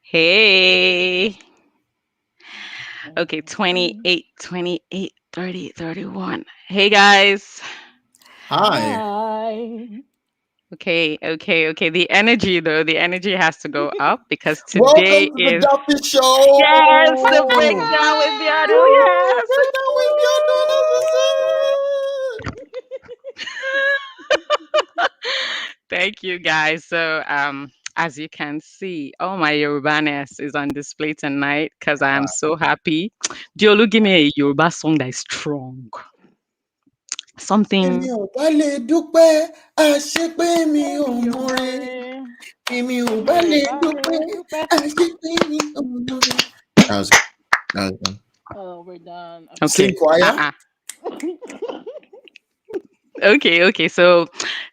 Hey. Okay, Mhm. 28, 28, 30, 31. Hey guys. Hi. Hi. Okay. The energy has to go up because Welcome today to the is Duffy Show. yes, the Oh my breakdown with Beato. God. Yes. Break down with your Thank you guys. As you can see, all my Yoruba-ness is on display tonight because I am so happy. Diolu, give me a Yoruba song that is strong. Èmi Something. ò bá lè dúpẹ́, àṣepé mi ò Èmi ò múre. mọ̀re, Èmi ò èmi bá ò lè bá lè dúpẹ́, dúpẹ́. àṣepé mi ò múre. That was good. Oh, we're done. Sing Okay. Okay. choir. Uh-uh. Okay.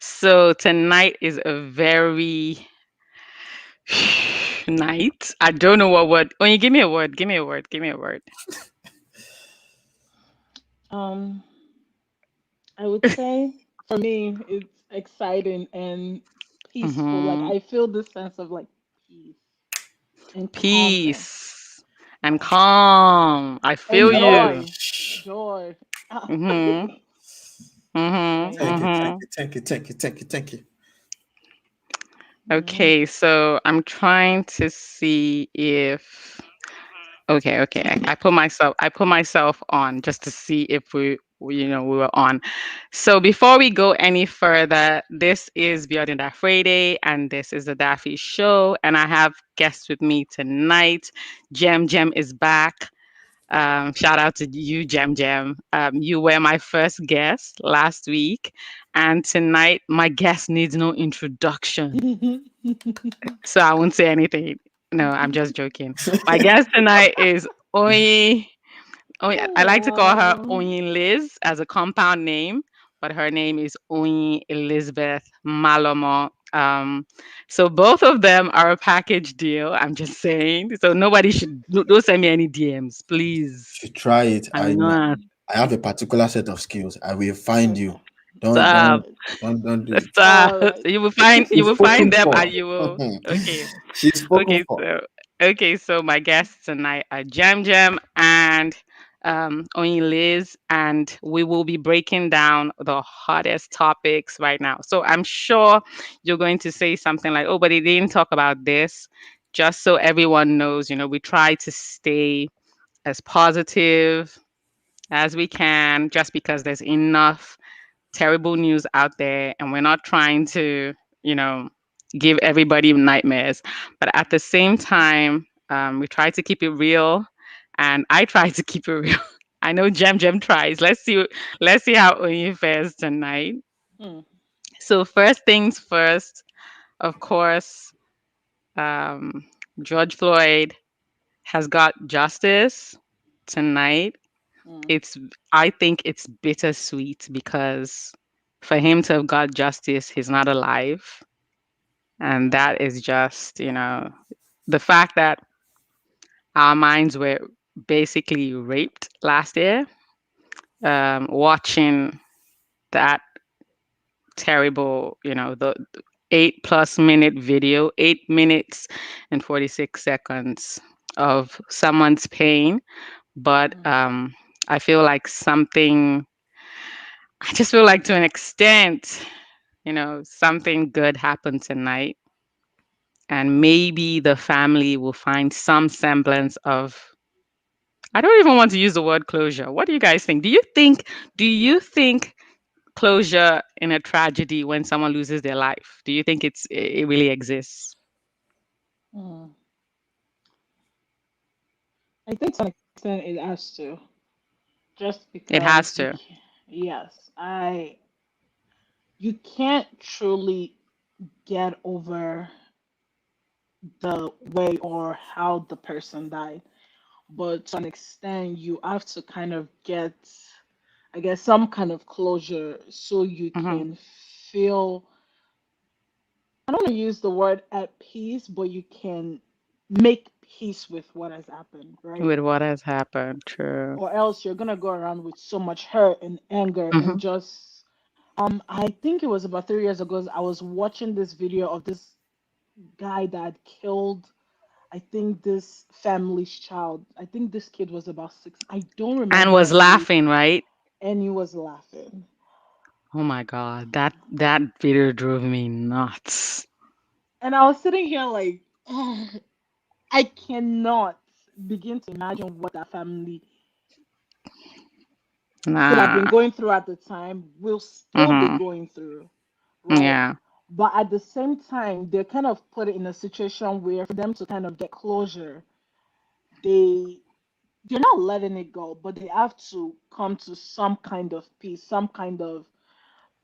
So tonight is a very night. I don't know what word. Oh, you give me a word. Give me a word. Give me a word. um, I would say for me, it's exciting and peaceful. Like Mm-hmm. I feel this sense of like peace and calmness. Peace and Yes. calm. I feel And you. joy. Joy. Mm-hmm. Mm-hmm. Right. Thank you, thank Mm-hmm. you, thank you, thank you, thank you, thank you. Mm. Okay, so I'm trying to see if okay. I put myself on just to see if we were on. So before we go any further, this is Beyond That Friday, and this is the Daffy Show, and I have guests with me tonight. Jem is back. Shout out to you, Jem. You were my first guest last week, and tonight my guest needs no introduction, so I won't say anything. No, I'm just joking. My guest tonight is Oyi. I like to call her Hello. Oyin-Liz as a compound name, but her name is Oyin Elizabeth Malomo. So both of them are a package deal. I'm just saying. So nobody should don't send me any DMs, please. Should try it. I know. I have a particular set of skills. I will find you. Don't Stop. don't don't do it. Stop. All right. You will find you She's will find spoken them for. and you will. Okay. She's spoken Okay, for. so my guests tonight are Jam and Oyin-Liz, and we will be breaking down the hottest topics right now. So I'm sure you're going to say something like, "Oh, but they didn't talk about this." Just so everyone knows, we try to stay as positive as we can, just because there's enough terrible news out there, and we're not trying to, you know, give everybody nightmares. But at the same time, we try to keep it real, and I try to keep it real. I know Jem tries. Let's see how Oyin fares tonight. Mm. So first things first, of course, um, George Floyd has got justice tonight. Mm. It's I think it's bittersweet because for him to have got justice, he's not alive. And Mm. that is just, the fact that our minds were basically raped last year. Watching that terrible, the 8+ minute video, 8 minutes and 46 seconds of someone's pain. But Mm. I feel like I just feel like to an extent, something good happened tonight, and maybe the family will find some semblance of. I don't even want to use the word closure. What do you guys think? Do you think closure in a tragedy when someone loses their life? Do you think it really exists? Mm. I think to an extent it has to, just It because has to. yes, you can't truly get over the way or how the person died, but to an extent you have to kind of get, I guess, some kind of closure so you Hmm. can feel, I don't want to use the word at peace, but you can make peace with what has happened, right? With what has happened, true. Or else you're gonna go around with so much hurt and anger Hmm. and just I think it was about 3 years ago I was watching this video of this guy that killed, I think this family's child, I think this kid was about 6. I don't And remember was her age, laughing, right? and he was laughing. Oh my God, that video drove me nuts. And I was sitting here like, I cannot begin to imagine what that family could have been Nah. going through at the time, will still be Mhm. going through, right? Yeah. But at the same time, they're kind of put in a situation where for them to kind of get closure, they they're not letting it go, but they have to come to some kind of peace, some kind of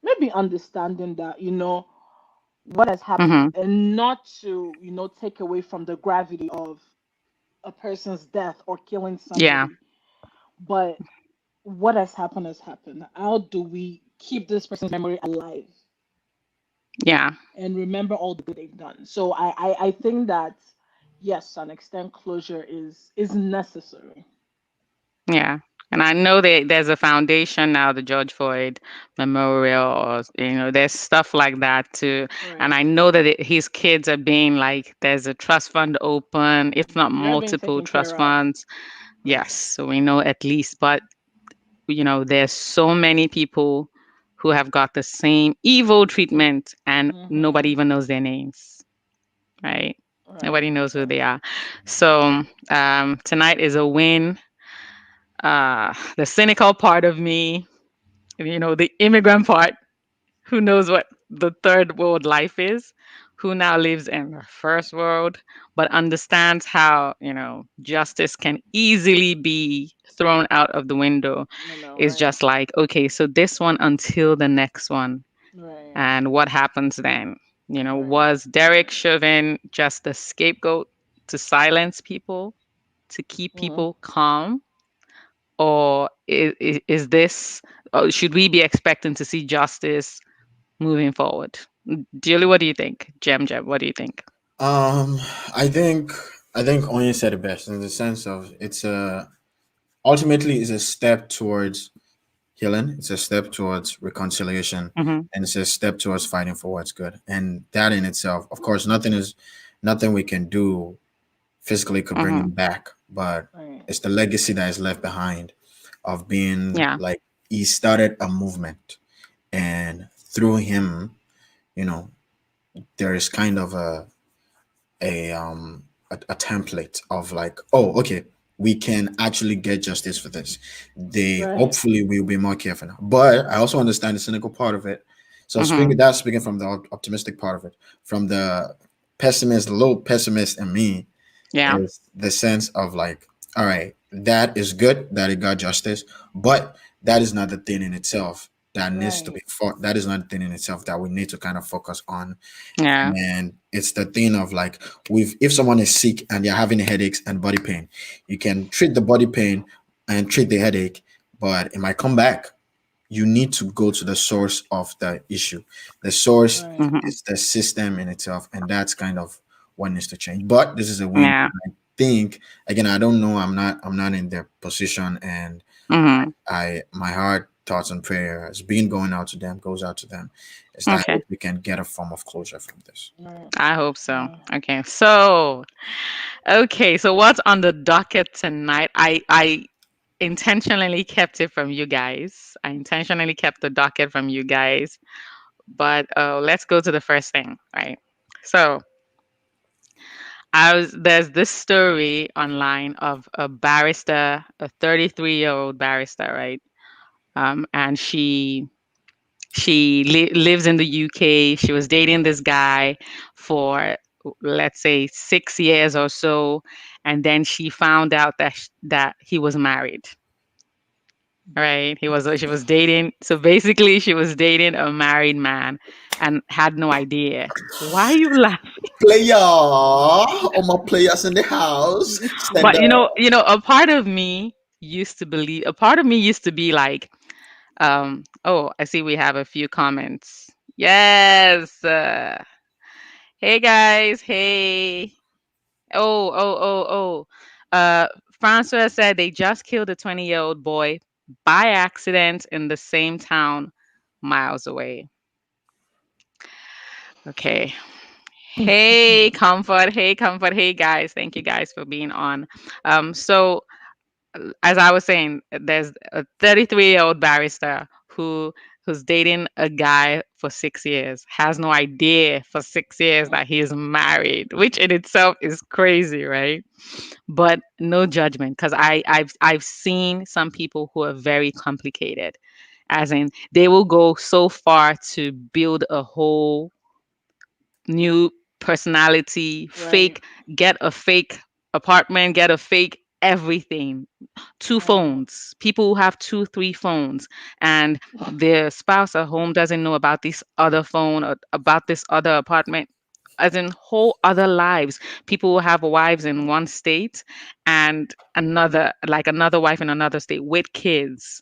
maybe understanding that, what has happened, Mhm. and not to, take away from the gravity of a person's death or killing Yeah. somebody. But what has happened. How do we keep this person's memory alive Yeah. and remember all the good they've done? So I think that yes, to an extent, closure is necessary. Yeah. And I know that there's a foundation now, the George Floyd Memorial, or there's stuff like that too. And Right. I know that his kids are being like, there's a trust fund open, if not They're being multiple taken trust care of. funds. Yes, Right. so we know at least. But there's so many people who have got the same evil treatment, and nobody Mhm. even knows their names, right? Nobody Right. knows who they Right. are. So tonight is a win. The cynical part of me, the immigrant part, who knows what the third world life is, who now lives in the first world, but understands how, justice can easily be thrown out of the window, is Right. just like, okay, so this one until the next one. Right. And what happens then? Right. Was Derek Chauvin just a scapegoat to silence people, to keep Mhm. people calm? Or is this, should we be expecting to see justice moving forward? Julie, what do you think? Jem, what do you think? Um, I think Oyin said it best in the sense of it's a ultimately is a step towards healing. It's a step towards reconciliation, Hmm. and it's a step towards fighting for what's good. And that in itself, of course, nothing we can do physically could bring Hmm. him back, but Right. it's the legacy that is left behind of being Yeah. like he started a movement, and through him, you know, there is kind of a template of like, oh, okay, we can actually get justice for this. They Right. hopefully will be more careful now. But I also understand the cynical part of it. So Hmm. speaking from the optimistic part of it, from the pessimist, the little pessimist in me, Yeah. is the sense of like, all right, that is good that it got justice, but that is not the thing in itself that needs to be Right. fought. That is not the thing in itself that we need to kind of focus on. Yeah. And it's the thing of like, with if someone is sick and they're having headaches and body pain, you can treat the body pain and treat the headache, but it might come back. You need to go to the source of the issue. The source Right. Hmm. is the system in itself, and that's kind of what needs to change. But this is a win. Yeah. I think again, I don't know. I'm not in their position, and Hmm. I my heart, thoughts, and prayers being going out to them goes out to them. Is that I Okay. hope we can get a form of closure from this. Right. I hope so. Yeah. Okay. So what's on the docket tonight? I intentionally kept it from you guys. I intentionally kept the docket from you guys. But let's go to the first thing, right? So there's this story online of a barrister, a 33-year-old barrister, right? And she lives in the UK. She was dating this guy for, let's say, 6 years or so, and then she found out that he was married. Right? She was dating. So basically, she was dating a married man and had no idea. Why are you laughing? Player, all my players in the house, stand But up. a part of me used to believe. A part of me used to be like, oh, I see we have a few comments. Yes. Hey guys. Hey. Oh. Francois said they just killed a 20-year-old boy by accident in the same town miles away. Okay. Hey, comfort. Hey, comfort. Hey, guys. Thank you guys for being on. So as I was saying, there's a 33-year-old barrister who's dating a guy for 6 years, has no idea for 6 years that he is married, which in itself is crazy, right? But no judgment, because I've seen some people who are very complicated, as in they will go so far to build a whole new personality, Right. get a fake apartment, get a fake everything, two Right. phones. People who have two, three phones, and their spouse at home doesn't know about this other phone or about this other apartment. As in whole other lives. People who have wives in one state and another wife in another state with kids.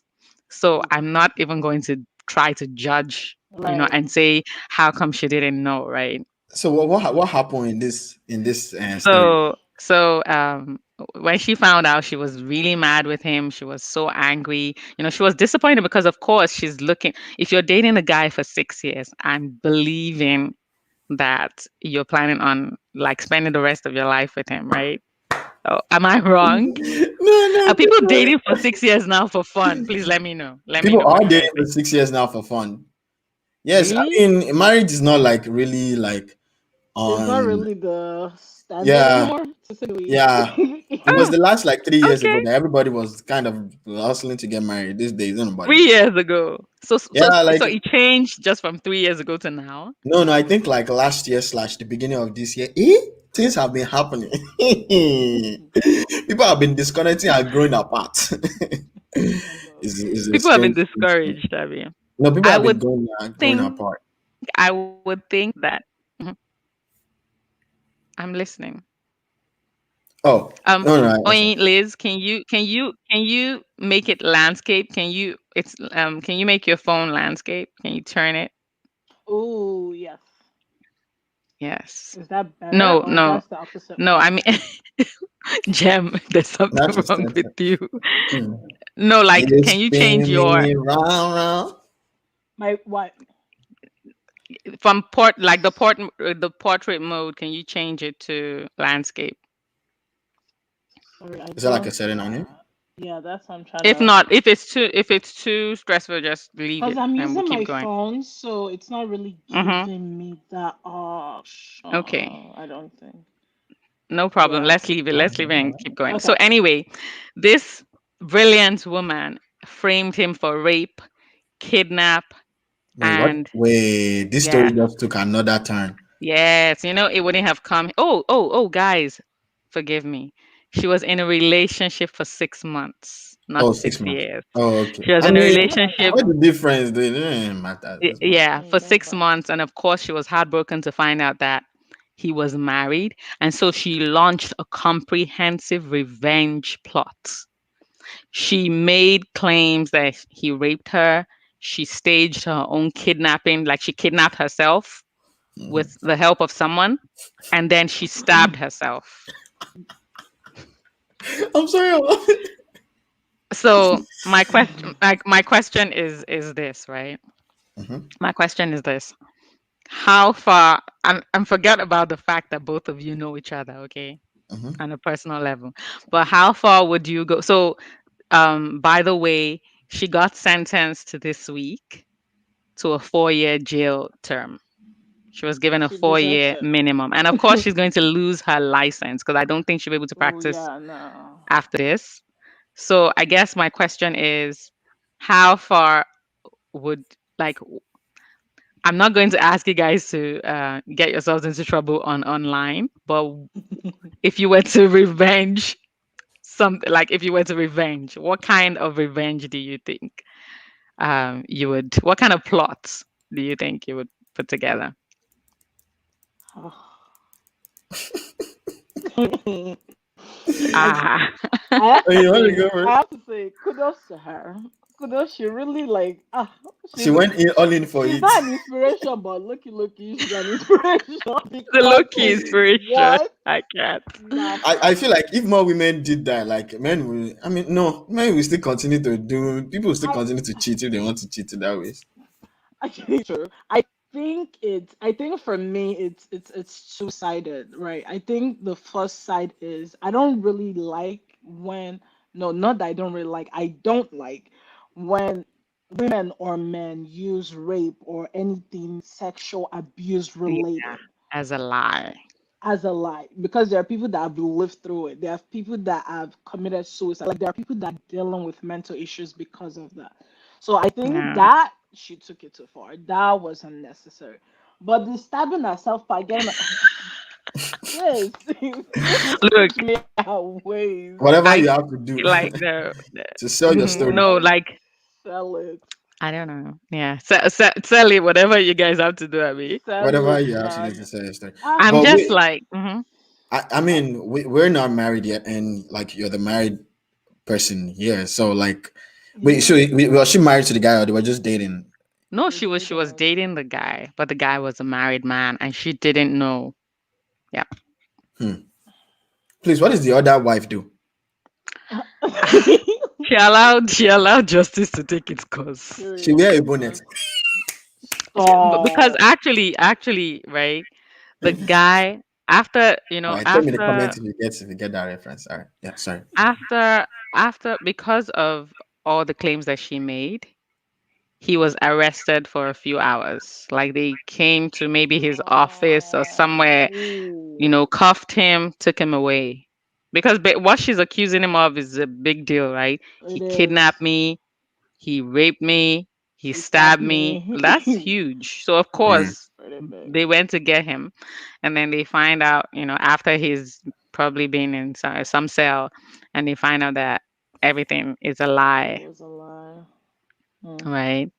So Oof. I'm not even going to try to judge, Right. and say how come she didn't know, right? So what happened in this story? So when she found out, she was really mad with him. She was so angry. She was disappointed because, of course, she's looking. If you're dating a guy for 6 years, I'm believing that you're planning on like spending the rest of your life with him, right? Oh, am I wrong? No, Are people dating for 6 years now for fun? Please let me know. Let me people know are what you dating guys for think. 6 years now for fun. Yes, I Really? mean marriage is not like really like It's not on. really the standard Yeah, anymore, to say the yeah. It least. was Oh, the last like 3 years ago okay. that everybody was kind of hustling to get married. These days, nobody. 3 years ago. So so Yeah, so like it changed just from 3 years ago to now. no, I think like last year slash the beginning of this year, things have been happening. People have been disconnecting and growing apart. Oh my God. It's a People have been strange thing. discouraged, Abby. No, people I have been would growing think apart. I would think that. Mhm, I'm listening. Oh, Um, no, okay. Oyin, Liz, can you make it landscape? Can you make your phone landscape? Can you turn it? Oh, yes. Yes. Is that better No, or no, that's the opposite no. I one? mean, Gem, there's something That's just wrong with it. you. Hmm. No, like, It's can you change your spinning round, round. My what? from the portrait mode? Can you change it to landscape? Sorry, I Is that like a don't see setting on it? that. Yeah, that's what I'm trying If to. not, if it's too stressful, just leave Because it I'm and we'll using keep my going. phone, so it's not really Mm-hmm. giving me that option. Okay. I don't think. No problem. Yeah. Let's leave it. Let's leave it and keep going. So Okay. anyway, this brilliant woman framed him for rape, kidnap, Wait, what? and Wait, this story yes, just took another turn. yes. It wouldn't have come. Oh, guys, forgive me. She was in a relationship for 6 months, not Oh, six 6 months. years. Oh, okay. She was I in a mean, Yeah, that's relationship, what the fine. difference? It doesn't matter at this point. yeah, for Yeah, that's six fine. months, and of course, she was heartbroken to find out that he was married, and so she launched a comprehensive revenge plot. She made claims that he raped her. She staged her own kidnapping, like she kidnapped herself Mhm. with the help of someone, and then she stabbed herself. I'm sorry. So my question is this, right? Mhm, My question is this: How far? And forget about the fact that both of you know each other, okay, mhm. on a personal level. But how far would you go? So, by the way, she got sentenced this week to a 4-year jail term. She was given a She deserves 4-year it. minimum. And of course, she's going to lose her license because I don't think she'll be able to Oh practice yeah, no. after this. So I guess my question is, how far would, like, I'm not going to ask you guys to get yourselves into trouble on online, but if you were to revenge something, like if you were to revenge, what kind of revenge do you think you would, what kind of plots do you think you would put together? I Ah. I have Oh, to you want to say, go first? kudos to her. Kudos, she really like She she's went in all in for she's it. not an inspiration, but looky, she's an inspiration The because low-key inspiration. what? I can't. Nah, I feel like if more women did that, like men will. I mean, no, men will still continue to do. People will still I continue to cheat if they want to cheat that way. actually true. I think for me it's two-sided, right? I think the first side is I don't really like when no, not that I don't really like, I don't like when women or men use rape or anything sexual abuse Yeah, related as a lie. as a lie, because there are people that have lived through it. There are people that have committed suicide. Like there are people that are dealing with mental issues because of that. So I think Yeah. that she took it too far. That was unnecessary. But the stabbing herself by getting sis, sis Look, push me out ways. Whatever I you have to do like the to sell your story. no, Like like sell it. I don't know. Yeah, sell it. Whatever you guys have to do, Abby. Sell Whatever it, you have to do man. to sell your story. Ah, I'm But just we, like, I ah, mean, we're not married yet, and like you're the married person here. So like, wait, yeah. so was she married to the guy or they were just dating? no, They were she was dating. dating the guy, but the guy was a married man, and she didn't know. Yeah. Hmm. Please, what does the other wife do? She allowed justice to take its course. She Period. wear a bonnet. Because Because stop. actually, right, the guy after All right, tell me in the comments if you get that reference. All right, yeah, sorry. after after because of all the claims that she made, he was arrested for a few hours. Like they came to maybe his office or somewhere, Ooh, cuffed him, took him away. Because what she's accusing him of is a big deal, right? it He is. kidnapped me, he raped me, he He stabbed stabbed me. That's me. huge. So of Mm. course Pretty big. they went to get him, and then they find out, after he's probably been in some cell, and they find out that everything is a It lie, was a lie. Mm. right?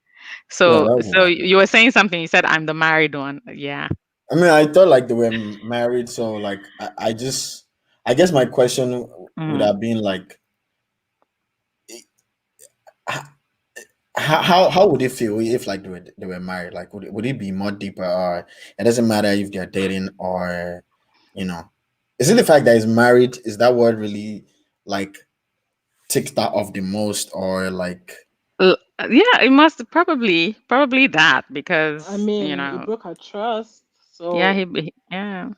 Yeah, So that so was. you were saying something. You said I'm the married one. Yeah. I mean, I thought like they were married, so like I guess my question would Mm. have been like, how would it feel if like they were married? Like, would it be more deeper, or it doesn't matter if they're dating or, you know, is it the fact that he's married? Is that what really like ticks that off the most, or like, Yeah, it must probably that I because mean, it broke our trust. yeah, So yeah.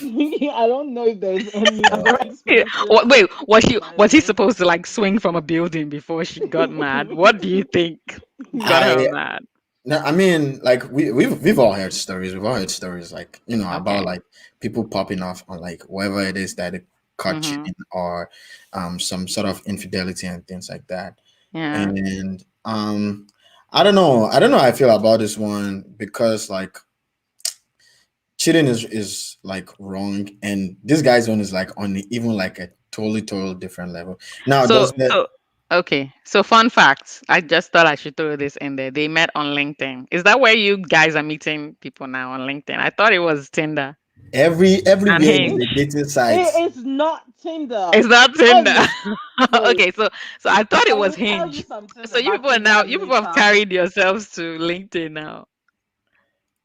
I don't know if there's any uh, other explanation Wait, was besides he this. supposed to like swing from a building before she got mad? What do you think got her I mad? no, I mean, like we've all heard stories. We've all heard stories like about Okay. like people popping off on like whatever it is that they caught Mhm. cheating or some sort of infidelity and things like that. Yeah. And I don't know how I feel about this one because like cheating is like wrong, and this guy's one is like on even like a totally different level. Now, So does that so okay. So fun facts. I just thought I should throw this in there. They met on LinkedIn. Is that where you guys are meeting people now on LinkedIn? I thought it was Tinder and everywhere is Hinge. a dating site. It's not Tinder. It's not Oh, Tinder. wait. Okay, so I thought it I was will tell you Hinge. some Tinder So you about people are Tinder now you people have later. carried yourselves to LinkedIn now.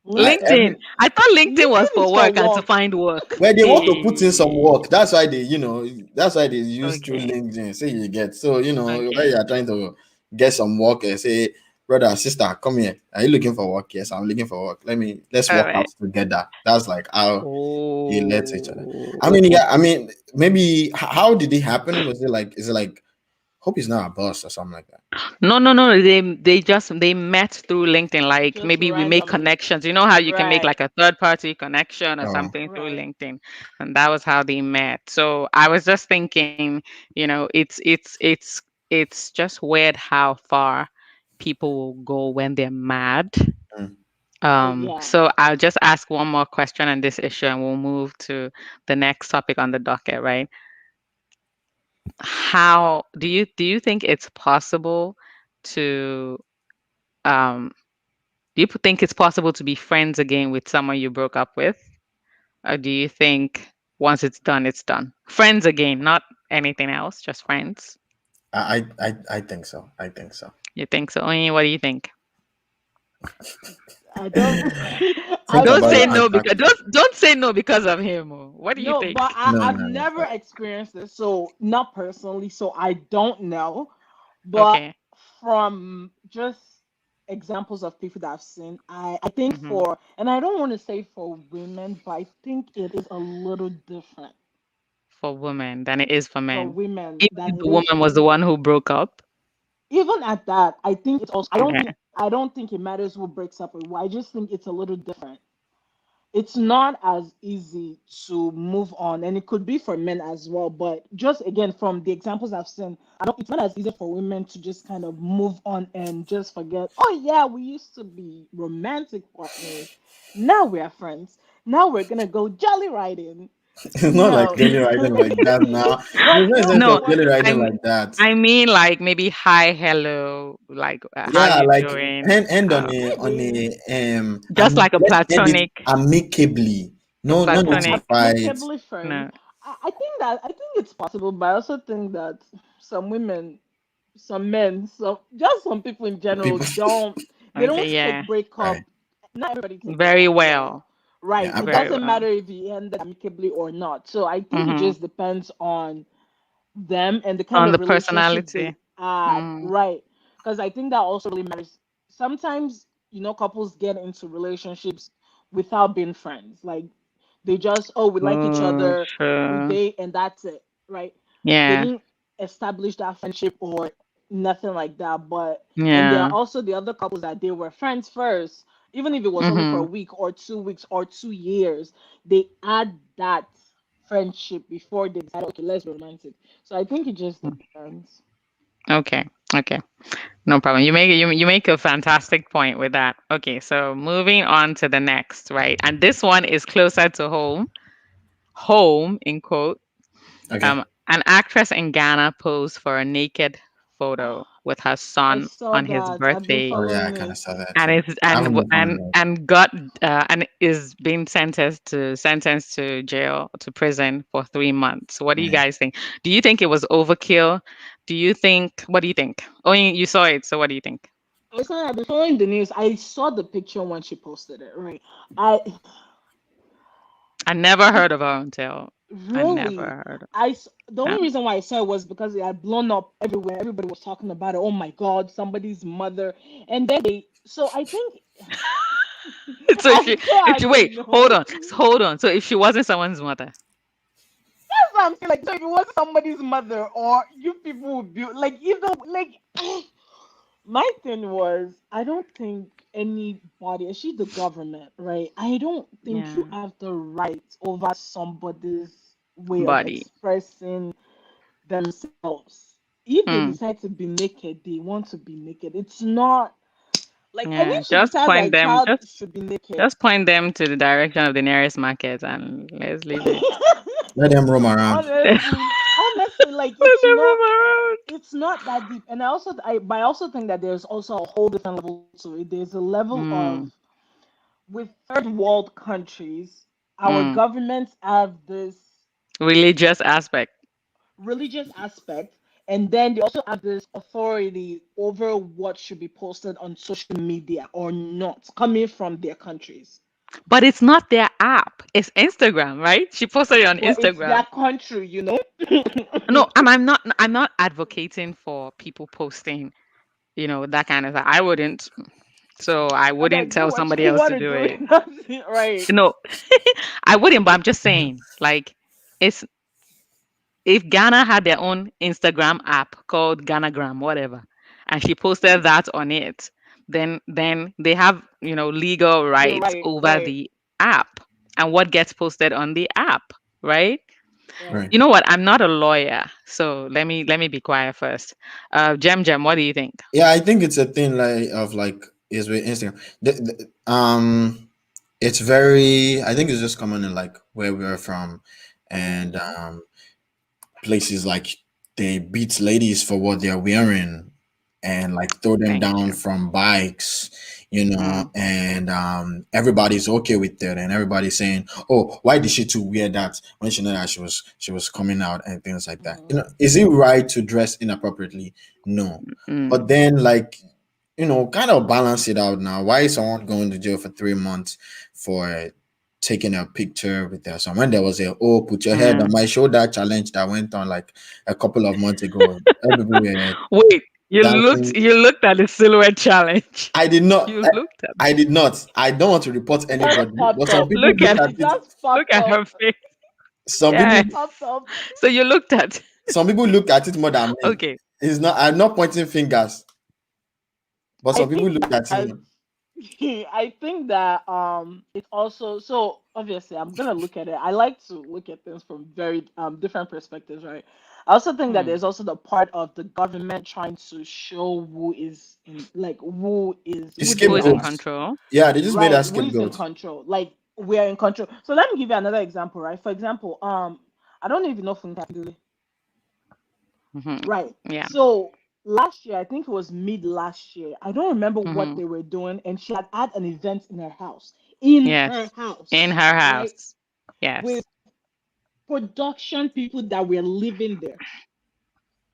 LinkedIn. LinkedIn. I thought LinkedIn was LinkedIn is for for work and to work. find work. Where they want to put in some Hey. work. That's why they use through Okay. LinkedIn. Say you get so where Okay. you are trying to get some work and say, brother, sister, come here. Are you looking for work? Yes, I'm looking for work. Let's All work right. out together. That's like how they let each other. I mean, Oh. yeah, I mean, maybe how did it happen? Is it like hope he's not a boss or something like that? No, no, no. They met through LinkedIn. Like Just maybe we make randomly. connections. You know how you can make Right. like a third party connection or Oh, something through Right. LinkedIn, and that was how they met. So I was just thinking, it's just weird how far people will go when they're mad. mm. Yeah. So I'll just ask one more question on this issue, and we'll move to the next topic on the docket. Right? How do you think it's possible to um do you think it's possible to be friends again with someone you broke up with? Or do you think once it's done, it's done? Friends again, not anything else, just friends. I think so. I think so. You think so? Oyin, what do you think? I don't. Think I've Don't about say your never. no answer. because don't say no because of him. Oh. What do you No, think? but No, I've no, no. never experienced this, so not personally, so I don't know. But Okay. from just examples of people that I've seen, I think Hmm. for, and I don't want to say for women, but I think it is a little different For women than it is for for men. women Even than if it the is woman was the one who broke up. even at that. I think it's also, Okay. I don't think it matters who breaks up with who. I just think it's a little different. It's not as easy to move on, and it could be for men as well, but just again from the examples I've seen, I don't, it's not as easy for women to just kind of move on and just forget, oh yeah, we used to be romantic partners, now we are friends, now we're gonna go jolly riding. It's not like No. daily writing like that now. Right, There's no no, sense No, of what daily writing I'm. like that. I mean, like maybe hi, hello, like how Yeah, you like doing? end on Uh, maybe just like a let's end it platonic, amicably. a No, no need to platonic. fight. amicably friends. No. I think it's possible, but I also think that some women, some men, some just some people in general People, don't, they don't Okay, yeah, take right? breakup. Not everybody takes very breakup well. well, Right. Yeah, It very doesn't well. matter if he ended amicably or not. So I think it Mm-hmm. just depends on them and the kind On of the relationship personality. they had. Mm, Right. Because I think that also really matters. Sometimes, couples get into relationships without being friends. Like they just, oh, we like each oh, other, we sure. date, and that's it. Right. They Yeah, didn't establish that friendship or nothing like that. But and there are yeah. also the other couples that they were friends first, even if it was only for a Mm-hmm. week or 2 weeks or 2 years, they add that friendship before they decide, okay, let's be romantic. So I think it just depends. Okay, okay. No problem. You make a fantastic point with that. Okay, so moving on to the next, right? And this one is closer to home. Home in quote. okay. An actress in Ghana posed for a naked photo with her I son saw on his that. I've been birthday, Oh yeah, I following kind of it. saw that and too. is I haven't moved on yet. and got and is being sentenced to jail to prison for 3 months. What do you Yeah. guys think? Do you think it was overkill? Do you think? What do you think? Oh, you saw it. So what do you think? I saw. I've been following the news. I saw the picture when she posted it. Right. I I never heard of her until I really. never heard. The only Of, reason why I saw it was because it had blown up everywhere. Everybody was talking about it. Oh my God, somebody's mother. And then so I think so I if she wait, don't know. hold on. So if she wasn't someone's mother, That's what I'm saying. Like, so if it was somebody's mother, or you people would be like, either like. My thing was, I don't think anybody, she's the government, right? I don't think you yeah, have the right over somebody's way of body. expressing themselves. If they Mm, decide to be naked, they want to be naked. It's not like, and yeah, if she decides that a child should be naked, just point them to the direction of the nearest market and let's leave it. Let them roam around. honestly, like Let them roam around. it's not that deep. And but I also think that there's also a whole different level to it. There's a level Mm, of, with third world countries, our mm. governments have this Religious aspect. religious aspect, and then they also have this authority over what should be posted on social media or not, coming from their countries. But it's not their app. It's Instagram, right? She posted it on But it's their Instagram. country, you know. No, I'm not advocating for people posting, that kind of thing. I wouldn't. So I I wouldn't beg, do tell what somebody you else want to to do do. it. That's it, right. No, I wouldn't, but I'm just saying, like, it's if Ghana had their own Instagram app called Ghanagram, whatever, and she posted that on it, then they have, legal The rights right, over right, the app and what gets posted on the app, right? right. Right. You know what? I'm not a lawyer, so let me be quiet first. Jem, what do you think? Yeah, I think it's a thing like of like is with Instagram. It's very. I think it's just common in like where we're from, and Mm-hmm. places like they beat ladies for what they're wearing and like throw them Thank down you. from bikes, Mm, and everybody's okay with it, and everybody's saying, oh, why did she too wear that when she know that she was coming out and things like that. Mm-hmm. Is it right to dress inappropriately? No. mm, But then like, kind of balance it out now. Why is someone going to jail for 3 months for taking a picture with their son? When there was a, oh, put your head yeah. on my shoulder challenge that went on like a couple of months ago, everybody were Wait. dancing. You looked at the silhouette challenge. I did not. You looked at I did not. I don't want to report It just anybody, but popped some up. people look look at at It it. just look popped at up. her face. Some It people, Yes. just popped up. So you looked at. some people look at it more than me. Okay. It's not. I'm not pointing fingers, but I some people think look at that it. I think that it's also, so obviously I'm gonna look at it. I like to look at things from very different perspectives, right? I also think that Hmm. there's also the part of the government trying to show who is in, like, It's who they Who is in are, scapegoats. control? Yeah, they just made that right? Who is in scapegoat. control? Like, we are in control. So let me give you another example, right? For example, I don't even know Funke. Hmm. Right. Yeah. So last year, I think it was mid last year, I don't remember what Hmm. they were doing, and she had an event in her house. In her Yes. In house, her right? house. Yes. With production people that were living there.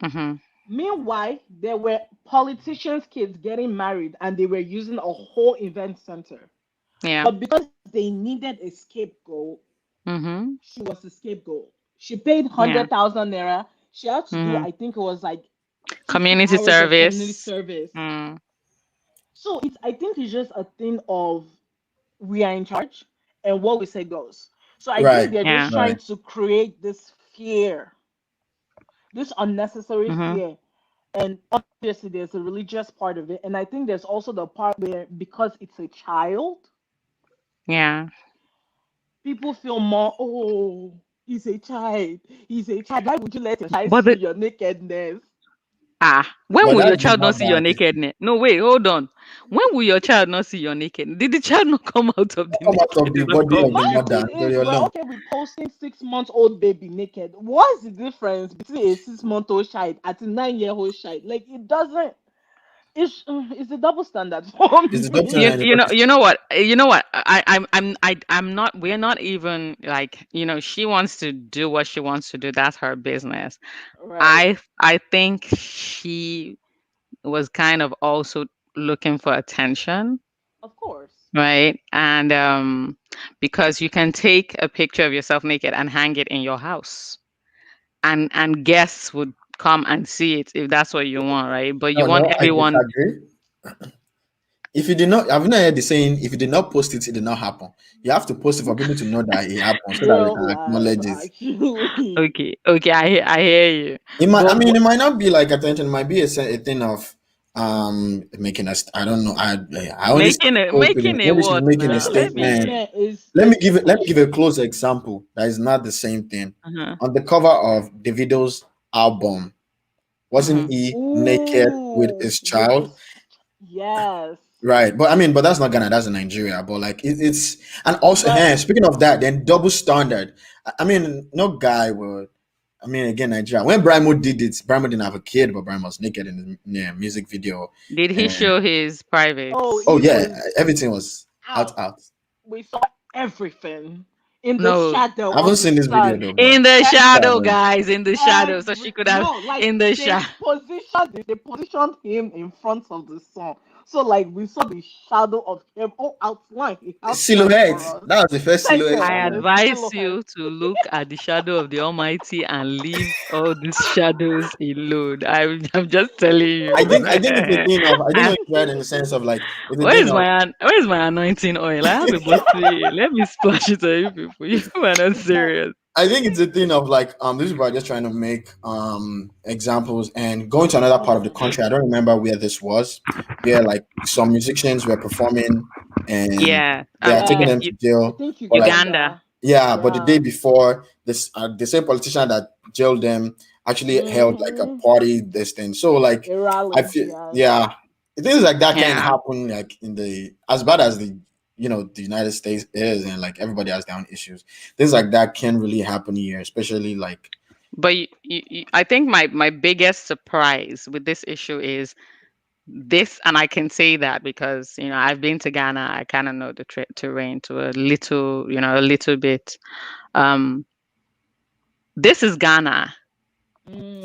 Hmm. Meanwhile, there were politicians' kids getting married, and they were using a whole event center. Yeah. But because they needed a scapegoat, Hmm. she was the scapegoat. She paid Yeah. 100,000 naira. She had to do, Hmm. I think it was like 50 Community hours of community service. service. Mm. So it's, I think it's just a thing of, we are in charge and what we say goes. So I think Right. they're Yeah. just trying Right. to create this fear, this unnecessary Hmm. fear. And obviously there's a religious part of it. And I think there's also the part where, because it's a child, Yeah. people feel more, oh, he's a child. He's a child. Why would you let your child But see the your nakedness? when But will your that's the child not part see your that is nakedness? No, wait, hold on. When will your child not see your nakedness? Did the child not come out of the come out of naked the in the body of the My costume? mother. thing So is, you're we're alone. okay with posting 6 months old baby naked. What's the difference between a 6 month old child and a 9 year old child? Like, it doesn't. It's a double standard for It's the doctor You me. and you know the you know what you know what I'm not, we're not even like, she wants to do what she wants to do. That's her business. Right. I think she was kind of also looking for attention, Of course. right? And because you can take a picture of yourself naked and hang it in your house, and guests would come and see it if that's what you want, right? But you no, want no, I everyone. disagree. If you did not, I've not heard the saying, if you did not post it, it did not happen. You have to post it for people to know that it happened so that we Real can life, acknowledge it. actually. Okay, okay, I hear you. It might, I But mean, it might not be like attention. It might be a thing of making us. I don't know. I only say making a maybe she's what making a now? Making a Let statement. me. statement is Let me is give it. Let me give a professional. close example. That is not the same thing. Uh-huh, On the cover of Davido's album, wasn't uh-huh. he naked with Ooh, his with child? this. Yes. Right, but I mean, but that's not Ghana, that's in Nigeria. But like, it's and also, But hey, speaking of that, then double standard. I mean, no guy would. I mean, again, Nigeria. When Brimo did it, Brimo didn't have a kid, but Brimo was naked in the music video. Did he And show his oh, privates? oh he yeah, was everything was out, out. out. We saw everything in the No, shadow I haven't of the seen this video sun. though, but in the E- yeah, shadow, but guys, in the shadow. So she Every, could have no, like, in the shadow. they positioned him in front of the sun. So like we saw the shadow of him. Oh, outline. He outlined silhouette. for us. That was the first Thank you, silhouette I I know. the advise silhouette. you to look at the shadow of the Almighty and leave all these shadows alone. I'm just telling you. I think it's a thing of, I think it's right in the sense of like, it's a thing of, Where is my anointing oil? I have a bottle here. Let me splash it on you people. You are not But serious. I think it's a thing of like these people are just trying to make examples and going to another part of the mm, country. I don't remember where this was, where like some musicians were performing and Yeah. they are taking yeah, them to I jail. think But like Uganda. Uganda. yeah, but the day Yeah. before this, the same politician that jailed them actually held like a Hmm. party this thing. So like A I rally. feel Yes. yeah, things like that can Yeah. happen like in the as bad as the the United States is and like everybody has their own issues. Things like that can really happen here, especially like But I think my biggest surprise with this issue is this, and I can say that because I've been to Ghana. I kind of know the terrain to a little, a little bit. Um, this is Ghana,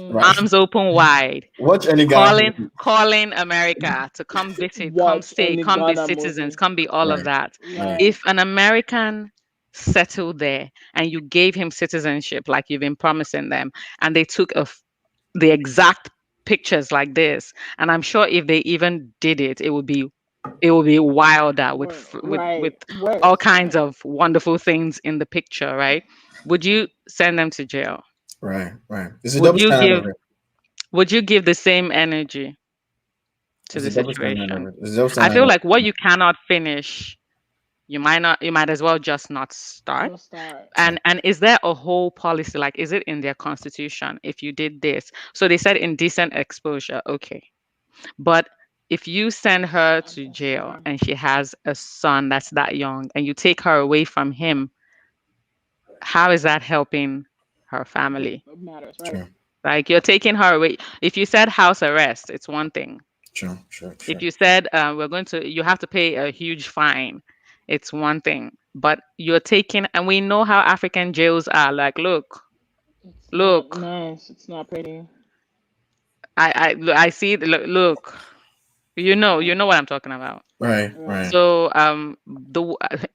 right. Mm. arms open wide, Watch any Ghana movie. calling America to come visit, come Watch stay, any come be Ghana citizens, movie. come be all of Right, that. right. Right. If an American settled there and you gave him citizenship like you've been promising them, and they took the exact pictures like this. And I'm sure if they even did it, it would be wilder with Word, with right. all Worse. kinds of wonderful things in the picture, right? Would you send them to jail? Right, right. It's a Would double you standard give of it. would you give the same energy to It's the a double standard of situation? it. It's a double I standard feel of like what you cannot finish, you might as well just not start. Don't start. it. And is there a whole policy, like is it in their constitution if you did this? So they said indecent exposure, okay. But if you send her to jail Unnecessary. and she has a son that's that young and you take her away from him, how is that helping her family? Matters, right? True, Like you're taking her away. If you said house arrest, it's one thing. true, true, If true. you said you have to pay a huge fine, it's one thing. But you're taking, and we know how African jails are. Like, It's not look, nice. It's not pretty. I see. Look. You Yeah. know what I'm talking about. Right, Right. right. So,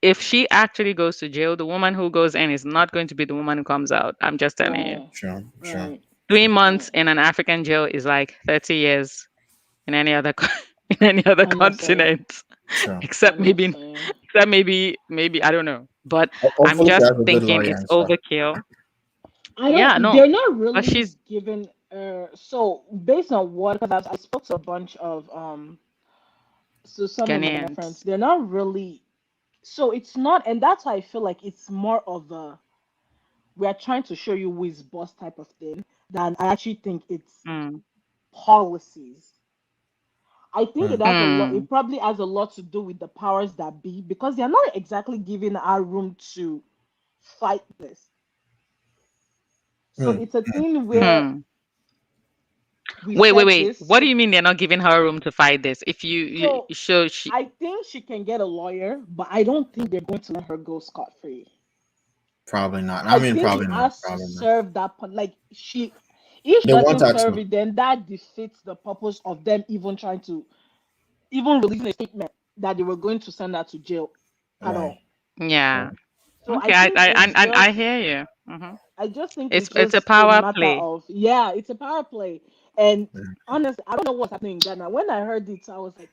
if she actually goes to jail, the woman who goes in is not going to be the woman who comes out. I'm just telling you. Right. True, true, Right. Three true, months Right. in an African jail is like 30 years in any other in any other I'm not saying. continent, true. except I'm not maybe saying. maybe I don't know. But I'm Hopefully, she just has a good thinking lawyer it's and stuff. overkill. I Yeah, don't. no, They're not but really she's given. So based on what, because I spoke to a bunch of so some of my friends, Ghanaians. they're not really. So it's not, and that's why I feel like it's more of a we are trying to show you who is boss type of thing than I actually think it's Mm, policies. I think it Hmm. has a lot. mm, It probably has a lot to do with the powers that be because they're not exactly giving our room to fight this. So Hmm. it's a thing where hmm. we Wait, said wait. this. What do you mean they're not giving her room to fight this? If So so she I think she can get a lawyer, but I don't think they're going to let her go scot free. Probably not. I I mean, think she probably not. has to Probably not. serve that like she if she They want doesn't her serve to. it, then that defeats the purpose of them even trying to even releasing a statement that they were going to send her to jail at Right, all. yeah. right. So Okay, I hear you. I just think It's a a power matter play. of yeah, it's a power play. And Hmm. honestly, I don't know what's happening in Ghana. When I heard it, I was like,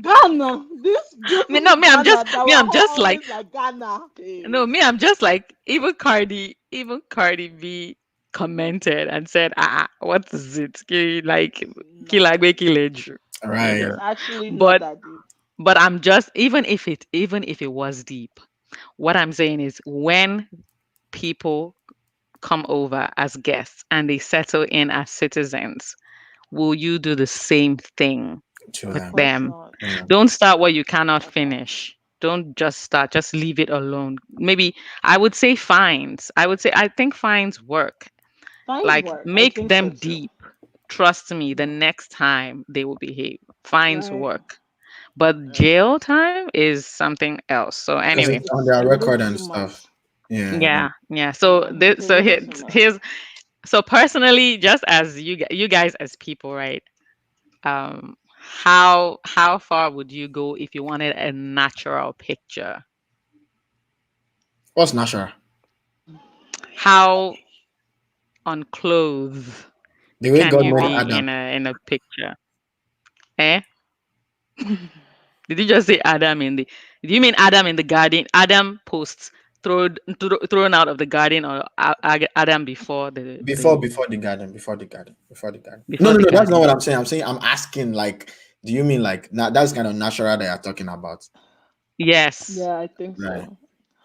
Ghana, this beautiful No, Ghana that we're I'm just like always like Ghana. no, Hey, me, I'm just like even Cardi B commented and said, what is it? Like it's not. kilagwe kileju. Right. It's Nigga. actually not But that deep. I'm just even if it was deep, what I'm saying is when people come over as guests and they settle in as citizens, will you do the same thing To with Of them. course them? not. Yeah. Don't start what you Of cannot course not. finish. Don't just start, just leave it alone. Maybe I would say fines. I think fines work. Fines Like work. I make think so them too. deep. Trust me, the Yeah. next time they will behave. Fines Right. work. But Right. jail time is something else. So Because anyway, it's on It's their a little record and too stuff. much. Yeah. Yeah. yeah, yeah. So Yeah, it's this, a so little here, too much. here's so personally, just as you guys as people, right? How far would you go if you wanted a natural picture? What's natural? How unclothed The way can God you made be Wow. Adam. in a picture? Eh? Did you just say Adam in the? Do you mean Adam in the garden? Adam post thrown out of the garden, or Adam before Before the garden. Before the garden. No, before no, the no. That's not garden? what I'm saying. I'm saying I'm asking. Like, do you mean like that's kind of natural that you're talking about? Yes, Yeah, I think Right. so.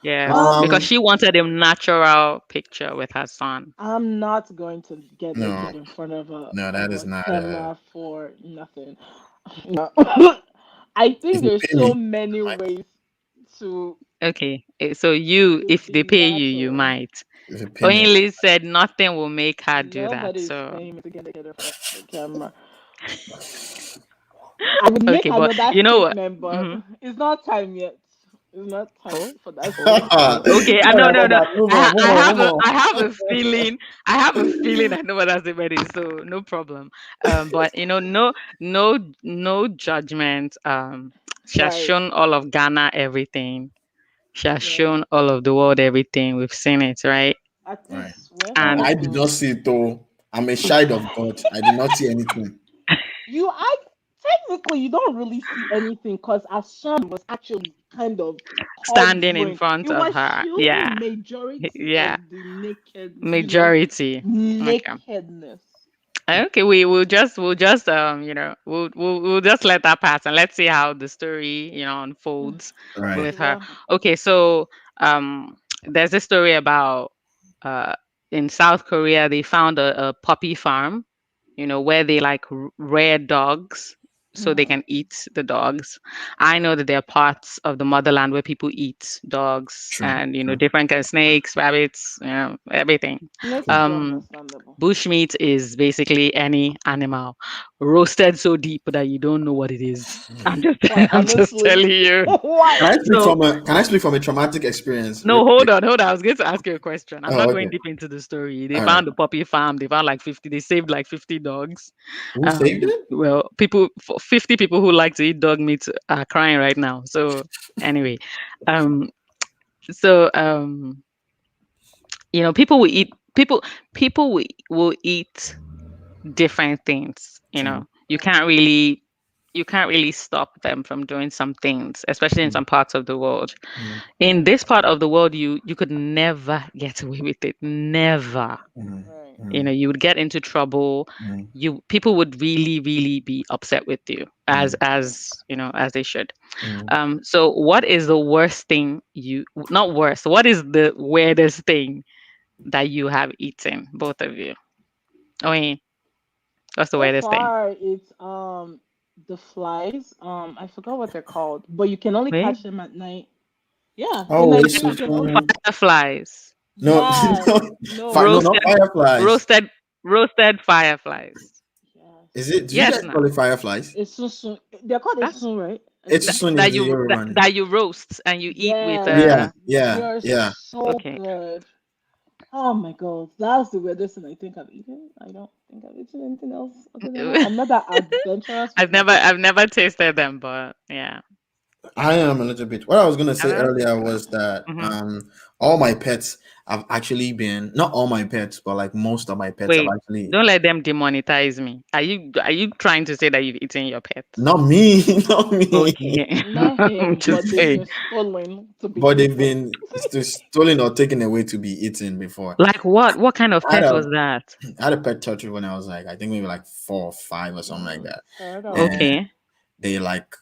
yes, because Um. she wanted a natural picture with her son. I'm not going to get No. naked in front No, that of is a not. camera for nothing. No. I If think you there's pay so me, many I might. ways to Okay, so you, to if they be pay you, you natural. might. If you pay me, Oyin-Liz said nothing will make her do that. Nobody is So paying me to get naked in front of the camera. I would make okay, but another you know what? statement, but Hmm. it's not time yet. It's not time Oh, for that oh, statement. oh. Okay. I sorry no, no, about no. that. Move on. Move on. Move on. I have a feeling. I have a feeling. I know what that's about. It, so no problem. But no judgment. She has Right, shown all of Ghana everything. She has right. shown all of the world everything. We've seen it, right? At Right. least when Oh, And people I did not do see it though. I'm a child of God. I did not see anything. You, I technically you don't really see anything because our sun was actually kind of Standing in covering. front It of was her. shielding Yeah. majority Yeah. of the naked, Majority. Okay. nakedness. Okay, we'll just we'll just let that pass and let's see how the story unfolds Right. with her. Yeah. Okay, so um there's a story about uh in South Korea they found a puppy farm, where they like rear dogs so they Mhm. can eat the dogs. I know that there are parts of the motherland where people eat dogs True. and True. different kind of snakes, rabbits, everything. Makes True. it Um understandable. Bushmeat is basically any animal roasted so deep that you don't know what it is. I'm just Like I'm just honestly, telling you. why? So Can I speak from a traumatic experience real no, quick? hold on. I was going to ask you a question. I'm Oh, not going okay. deep into the story. They All right. found the puppy farm. They found like 50. They saved like 50 dogs. Who saved it? Well, 50 people who like to eat dog meat are crying right now. So anyway, um, so people will eat different things. True. You can't really stop them from doing some things, especially in Mm, some parts of the world. mm, In this part of the world, you could never get away with it. Never. mm, Right. mm, You would get into trouble. mm, People would really, really be upset with you, as mm, Right. as you know, as they should. mm. So what is the worst thing not worst, what is the weirdest thing that you have eaten, both of you? I mean, what's the So weirdest thing? far, it's the flies. I forgot what they're called, but you can only Wait, catch them at night. Yeah, in Oh, it's Nigeria, so you can only. funny. fireflies. No, Yes. no, No. no, not Roasted fireflies. roasted roasted fireflies. Is Yes. it? Do you Yes, guys now call it fireflies? It's so. They're called that's esun, right? I It's that, think. soon is that the you that, Yoruba name. that you roast and you eat with Yes, Yeah, yeah, they're yeah. so okay. good. Oh my god, that's the weirdest thing I think I've eaten. I don't think I've eaten anything else other than that. I'm not that adventurous with I've my never food. I've never tasted them, but yeah, I am a little bit. What I was gonna I've say never earlier tasted them. was that Hmm. all my pets have actually been, not all my pets, but like most of my pets have Wait, actually, don't let them demonetize me. Are you trying to say that you've eaten your pets? not me, not me, Okay, Not I'm him, just but they've saying. been stolen to be but they've eaten. been stolen or taken away to be eaten before. Like what? What kind of I had pet a was that? I had a pet turtle when I was like, I think maybe like 4 or 5 or something like that, Turtle. and Okay. they like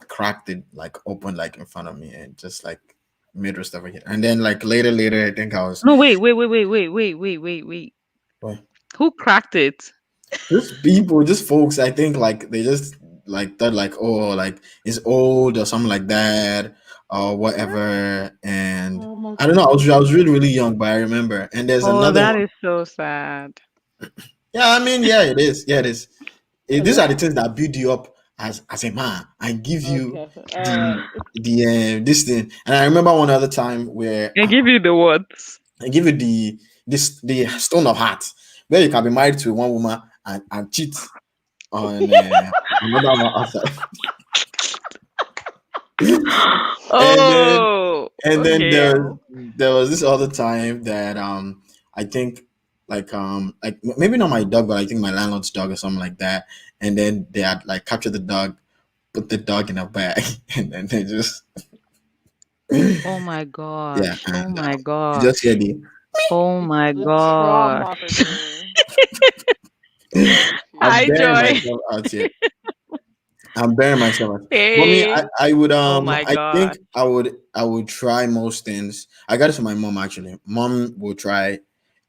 cracked it like open like in front of me and just like made her stuff again. And then like later, I think I was, No, wait. well, Who cracked it? just people, just folks. I think like they just like thought like, oh, like it's old or something like that or whatever. And Oh my I don't know. god. I was really young, but I remember. And there's Oh, another that one. is so sad. Yeah, I mean, yeah, it is. Yeah, it is. These Hello? are the things that build you up as a man and give you Okay. the this thing. And I remember one other time where I give you the words. I give you the stone of heart, where you can be married to one woman and cheat on another one outside. and then Oh, and then okay. there was this other time that I think like maybe not my dog, but I think my landlord's dog or something like that. And then they had like captured the dog, put the dog in a bag, and then they just Oh my yeah, gosh. Oh and my you just hear gosh. the Oh my The gosh. trauma for me. I I'm Hi, feel burying Joy. myself out here. I'm burying myself. For me, Hey. I would Oh my I god. think I would try most things. I got it from my mom actually. Mom will try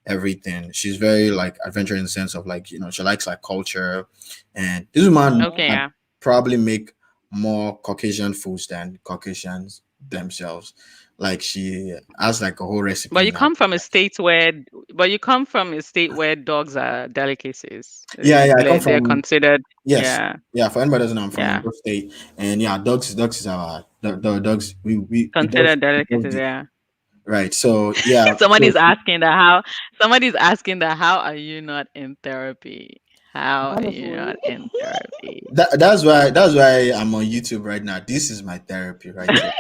everything. She's very like adventurous in the sense of like, she likes like culture, and this woman yeah. Okay, can yeah. probably make more Caucasian foods than Caucasians themselves. Like she has like a whole But recipe you in her. come from a state where but you come from a state where dogs are delicacies. Yeah, I come They're from, considered, yes. yeah, Yeah, for anybody who doesn't know, I'm from yeah, Ondo State, and yeah, dogs is our the dogs. We considered dogs delicacies, do yeah. right. So yeah, Somebody's asking that how are you not in therapy? How are you Honestly. not in therapy? that's why I'm on YouTube right now. This is my therapy right here.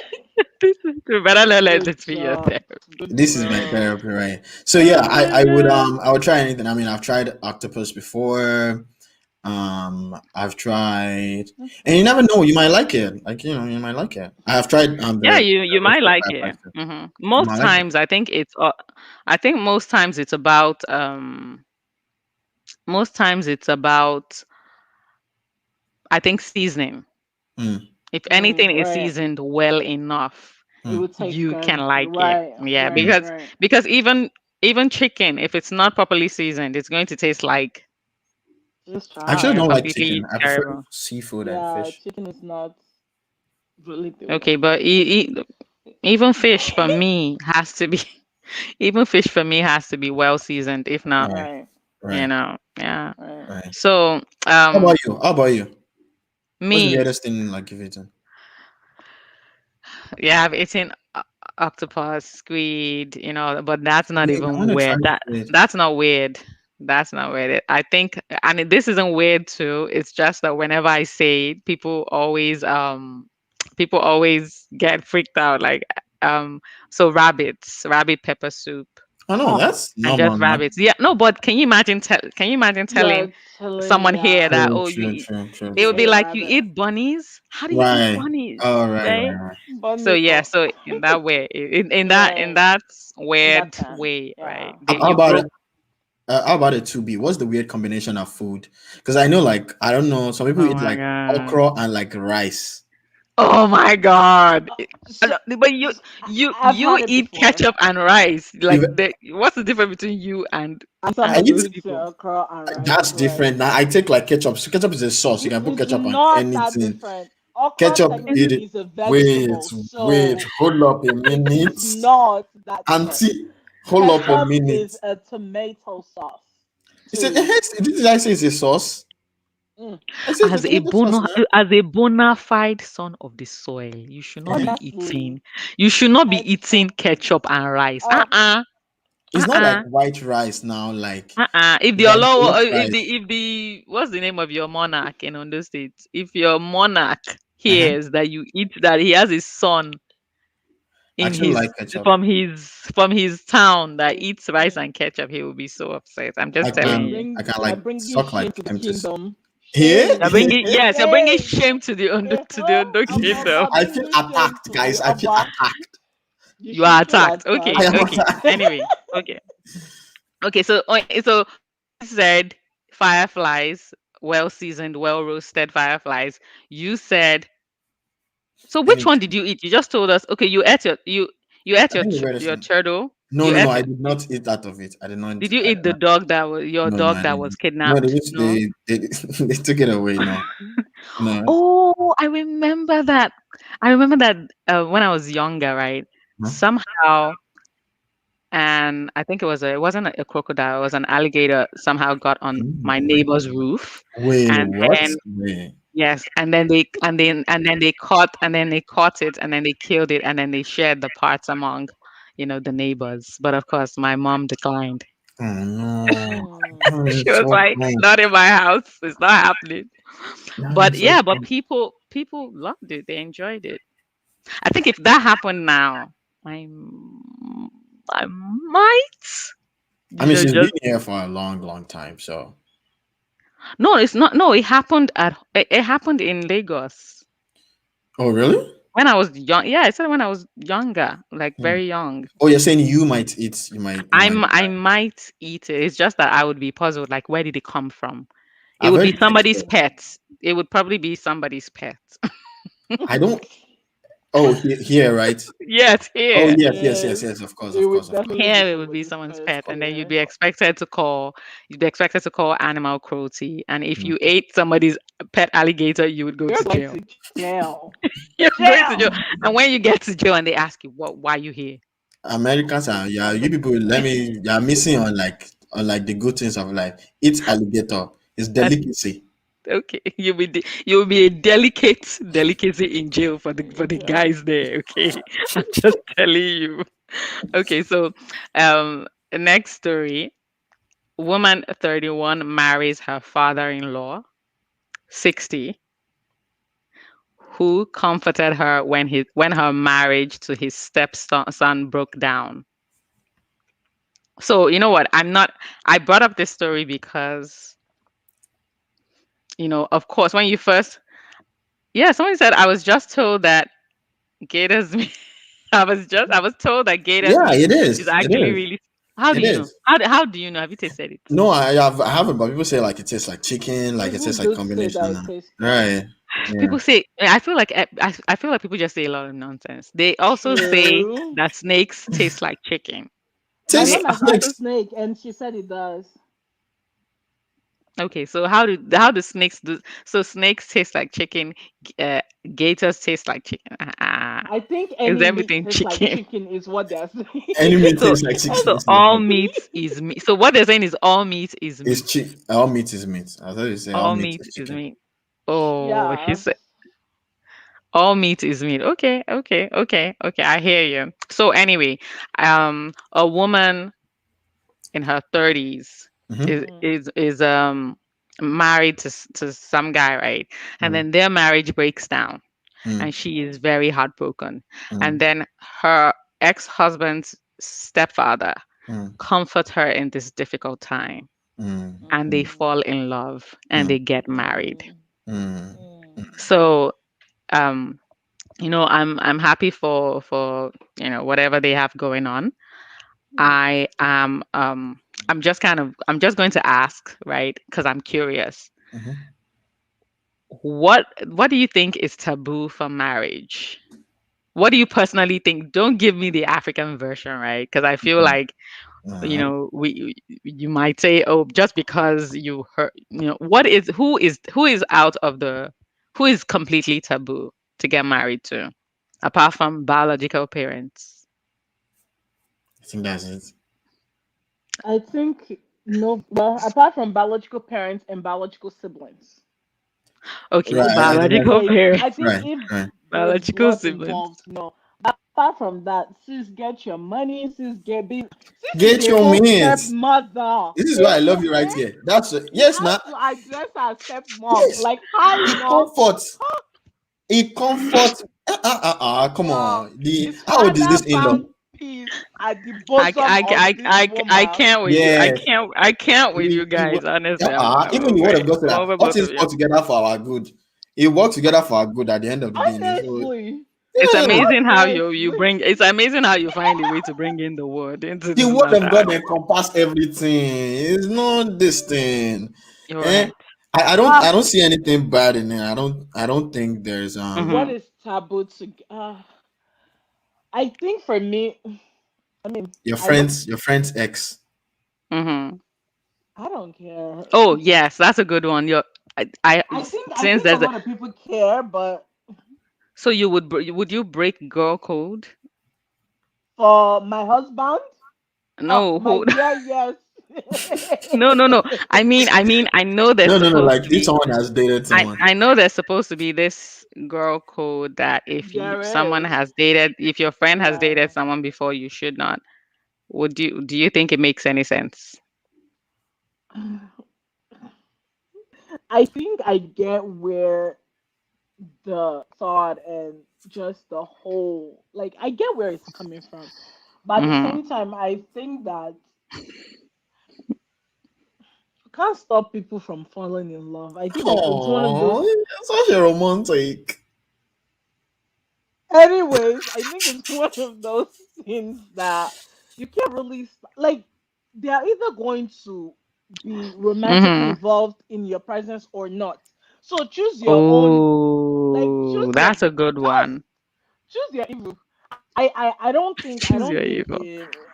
This is true. Better not let Good this be your job. therapy. Good This is my job. therapy, right? So yeah, Oh my I would god. I would try anything. I mean, I've tried octopus before. I've tried, and you Okay. never know, you might like it. Like you might like it. I have tried Yeah, the you might roasted like it. fireflies. You Most might like it. times, I think most times it's about most times it's about I think seasoning. Mm, If anything is Right. seasoned well enough, It mm. would take you can like it. right, Yeah, right, Mm. right. because even chicken, if it's not properly seasoned, it's going to taste like Just I actually don't trash. like chicken. completely I prefer terrible. seafood and Yeah, fish. chicken is not really the Okay, way. but even fish for me has to be even fish for me has to be well seasoned. If not, Right, Right, you right, know, yeah. right. right. So, How about you? How about you? What's the me, weirdest thing like you've eaten? yeah, I've eaten octopus, squid, but that's not Yeah, I want even to try weird. squid. That's not weird. That's not weird. I think, and this isn't weird too. It's just that whenever I say it, people always get freaked out. Like, um, so rabbit pepper soup. Oh no, Oh, that's And normal just now. rabbits. Yeah, no, but can you imagine telling you're telling, someone here yeah, that, True, oh, true, true, true, it would you be true. ate like, you rabbit. eat bunnies? How do you eat Right. bunnies? Oh, right, Right? right, right. So Bunny, yeah, oh, so in that way, in right. that In that weird sense, way, yeah. right? How You about broke. it? How about it 2B? What's the weird combination of food? Because I know, like, I don't know, some people Oh eat my like god. okra and like rice. Oh my god. So, But I've you had it eat before. ketchup and rice. Like, If what's the difference between you and And I and somebody those eat, eats people? okra and rice, that's right? different. Now I take like ketchup. So ketchup is a sauce. You can put It's ketchup on not that anything. different. Okra Ketchup, technically eat it. is a Wait, vegetable, wait, so hold up a it minute. is not that different. Auntie, hold up a Ketchup minute. is a tomato sauce He said, too. did I say it's a sauce? Mm. I said it's a tomato sauce now. As a bona fide son of the soil, you should not be Honestly, eating ketchup ketchup. and rice. Oh, It's not like Uh-uh. white rice now, like If the it's like Olo, black rice. if the what's the name of your monarch in Ondo State? If your monarch Uh-huh. hears that you eat that he has his son I in actually like his ketchup. from his town that mm, eats rice mm. and ketchup, he will be so upset. I'm I just telling you. I can You're like bringing suck shame like to the empties. kingdom. Here, Shame, You're bringing shame. shame to the Ondo kingdom. I'm I feel bringing shame attacked, to guys. the I feel Oba. attacked. You You are should feel attacked. attacked. I Okay, am okay. attacked. Anyway, okay. Okay, so I said fireflies, well seasoned, well roasted fireflies. You said, so which one did Anything. you eat? You just told us. Okay, you ate I think the weirdest your thing. turtle. No, You no, no. ate I it. did not eat out of it. I did not. Did you I eat did the not. dog that was your No, no, dog I that was didn't. No, kidnapped? No. they they took it away. No, no. Oh, I remember that. I remember that when I was younger, right? Huh? Somehow, and I think it wasn't a crocodile, it was an alligator somehow got on my Ooh. neighbor's roof, Wait, and what? then Wait. yes, and then they caught it, and then they killed it, and then they shared the parts among, the neighbors. But of course, my mom declined. Oh no. Mm. Oh, She it's was so like, gross. "Not in my house. It's not happening." That But is so yeah, but gross. people loved it. They enjoyed it. I think if that happened now, I might I mean, she's been just here for a long, long time. So, no, it's not. No, it happened in Lagos oh really? when I was young. Yeah, I said when I was younger, like Hmm. very young. Oh, you're saying you might eat. You might. I might eat it. It's just that I would be puzzled, like where did it come from? It I've would heard be it tastes somebody's good. pet. It would probably be somebody's pet. I don't. Oh, here, right? Yes, Oh, here. yes, yes, yes, Yes, yes. Of course, it of would course, of course. definitely be Here it would be somebody's someone's pet. pet, and then Yeah. you'd be expected to call animal cruelty. And if Mm. you ate somebody's pet alligator, you would go You're to going jail. to jail. You're going to jail. Jail. And when you get to jail and they ask you, why you here? Americans are, yeah. As You a people, let me. You are missing on like the good things of life. Eat alligator. It's delicacy. Okay, you'll be a delicate delicacy in jail for the jail. guys there. Okay, I'm just telling you. Okay, so next story: woman 31 marries her father-in-law 60, who comforted her when her marriage to his stepson broke down. So you know what? I brought up this story because of course, when you first, yeah, someone said I was just told that gators. I was told that gators Yeah, meat it is is. It actually is. really. How do It you know? is. How do you know? Have you tasted it? No, I haven't, but people say like it tastes like chicken, like it People tastes like do say that combination. it tastes good. Right. Yeah. People say I feel like people just say a lot of nonsense. They also say True. that snakes taste like chicken. My They Tastes mom has also had like snake and she said it does. Okay, so how do snakes do? So snakes taste like chicken. Gators taste like chicken. I think Is any meat everything tastes like chicken? chicken is what they're any saying. meat So tastes like chicken. so It's like all meat is meat. So what they're saying is all meat is it's meat. chick. All meat is meat. I thought you say all All meat meat is is chicken. meat. Oh, she Yeah. said all meat is meat. Okay, okay, okay, okay. I hear you. So anyway, a woman in her 30s Mm-hmm. is married to some guy, right? And Mm, then their marriage breaks down, mm, and she is very heartbroken. And mm, then her ex-husband's stepfather mm, comforts her in this difficult time, mm, and they mm, fall in love and mm, they get married. Mm, mm, mm, So um I'm happy for whatever they have going on. mm, I am I'm just going to ask, right? Because I'm curious. mhm. What do you think is taboo for marriage? What do you personally think? Don't give me the African version, right? Because I feel No, like no, you might say, oh, just because you heard, who is completely taboo to get married to, apart from biological parents. I think that's it. I think no. Well, apart from biological parents and biological siblings, Okay, if Right. it's I think if that's biological there is, parents, I think right. if Right. there is biological blood siblings. involved, no. But apart from that, sis get your money. Sis is Get a your whole means. stepmother. This is why A I love whole you right eh? here. That's You yes, have now. to address her stepmom. Yes, Like, hi, it mom. comforts. It comforts. Come Girl, on. The his how old is father this in law? found peace at the bosom of this I woman. can't with you. Yes. I can't with you It guys. Honestly, I'm even the word over of God said I'm that over all both things of you. work together for our good. It works together for our good at the end of the day. So Honestly, It's yes, amazing how you honestly. bring. It's amazing how you find a way to bring in the word into the this word of matter. God encompass everything. It's not this thing. You're Eh? right. I Ah, don't see anything bad in it. I don't think there's what Mhm. is taboo to? I think for me, I mean, I don't, your friend's ex. Mhm. I don't care. Oh yes, that's a good one. I Since think a there's a lot of people care, but so would you break girl code? for my husband, oh No, my hold. dear, yes. No. I know there's No. supposed Like to this be. someone has dated someone. I know there's supposed to be this girl code that if you There someone is, has dated, if your friend has yeah. dated someone before, you should not. Would you do you think it makes any sense? I think I get where the thought and just the whole, like, I get where it's coming from, but at the Mhm. same time, I think that you can't stop people from falling in love. I think that it's one of those. Oh, such a romantic. Anyways, I think it's one of those things that you can't really like. They are either going to be romantically Mhm. involved in your presence or not. So choose your own. Like Oh, choose your that's a good that's one. choose your evil. I don't think Choose your evil.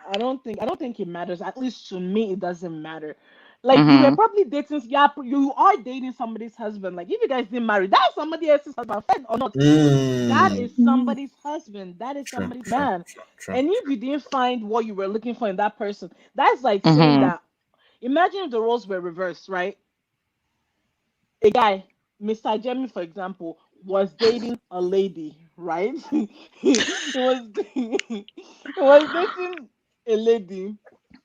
I don't think it matters. At least to me, it doesn't matter. Like you were Mhm. probably dating, yeah, you are dating somebody's husband. Like if you guys didn't marry, that's somebody else's husband, friend or not. That Mm. is somebody's husband. That is True, somebody's true, man. true, true. And if you didn't find what you were looking for in that person, that's like saying Mhm. that. Imagine if the roles were reversed, right? A guy, Mr. Jemmy, for example, was dating a lady, right? he was he was dating a lady,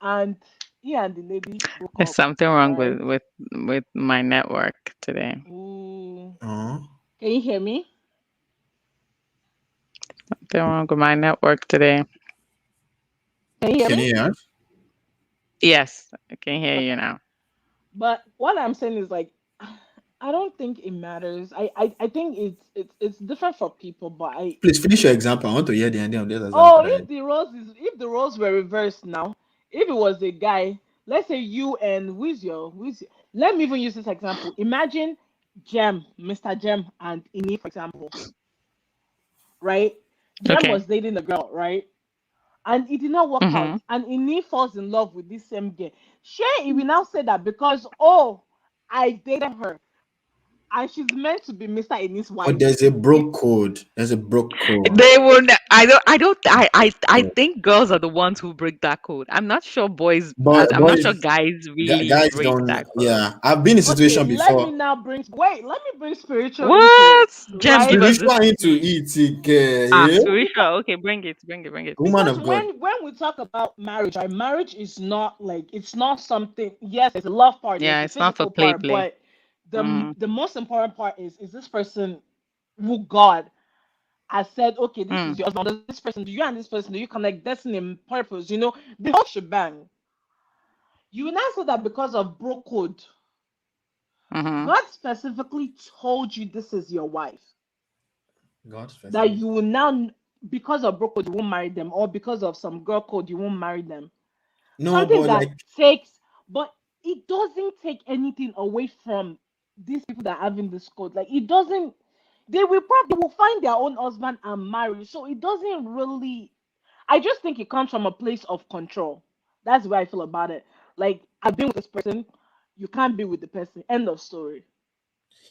and he and the lady broke There's up, something wrong right? with my network today. Ooh, Oh, can you hear me? Something wrong with my network today. Can you hear Can me? you hear? Yes, I can hear you Okay. now. But what I'm saying is like, I don't think it matters. I think it's different for people. But I Please finish your example. I want to hear the ending of this example. oh, That if the roles were reversed now, if it was a guy, let's say you and let me even use this example. Imagine Mr. Jem and Ini, for example, right? Jem Okay. was dating a girl, right? And it did not work Mm-hmm. out. And Ini falls in love with this same girl. Sure, he will now say that because oh, I dated her and she's meant to be Mr. Ini's but wife. there's a It, broke code. There's a broke code. They would. I think girls are the ones who break that code. I'm not sure boys. But I'm not boys, sure guys really guys break don't. that code. Yeah, I've been in okay, situation let me before. now let me bring spiritual into it, What? Jem, give right? us the Spiritual into tea. it, Ah, yeah. spiritual. Okay, bring it. Bring it. Bring it. Woman Because of God. when we talk about marriage, right, marriage is not like it's not something. Yes, there's a love part, there's Yeah, the it's not for physical play part, play. but Mm-hmm. the most important part is this person who God has said, okay, this is Mm, your husband. Does this person, do you and this person, do you connect destiny and purpose? You know, the whole shebang. You will now say that because of bro code, mm-hmm. God specifically told you this is your wife. God That specific. you will now, because of bro code, you won't marry them, or because of some girl code, you won't marry them. No, Something but that like takes, but it doesn't take anything away from these people that are having this code. Like it doesn't. They will find their own husband and marry. So it doesn't really. I just think it comes from a place of control. That's the way I feel about it. Like I've been with this person, you can't be with the person. End of story.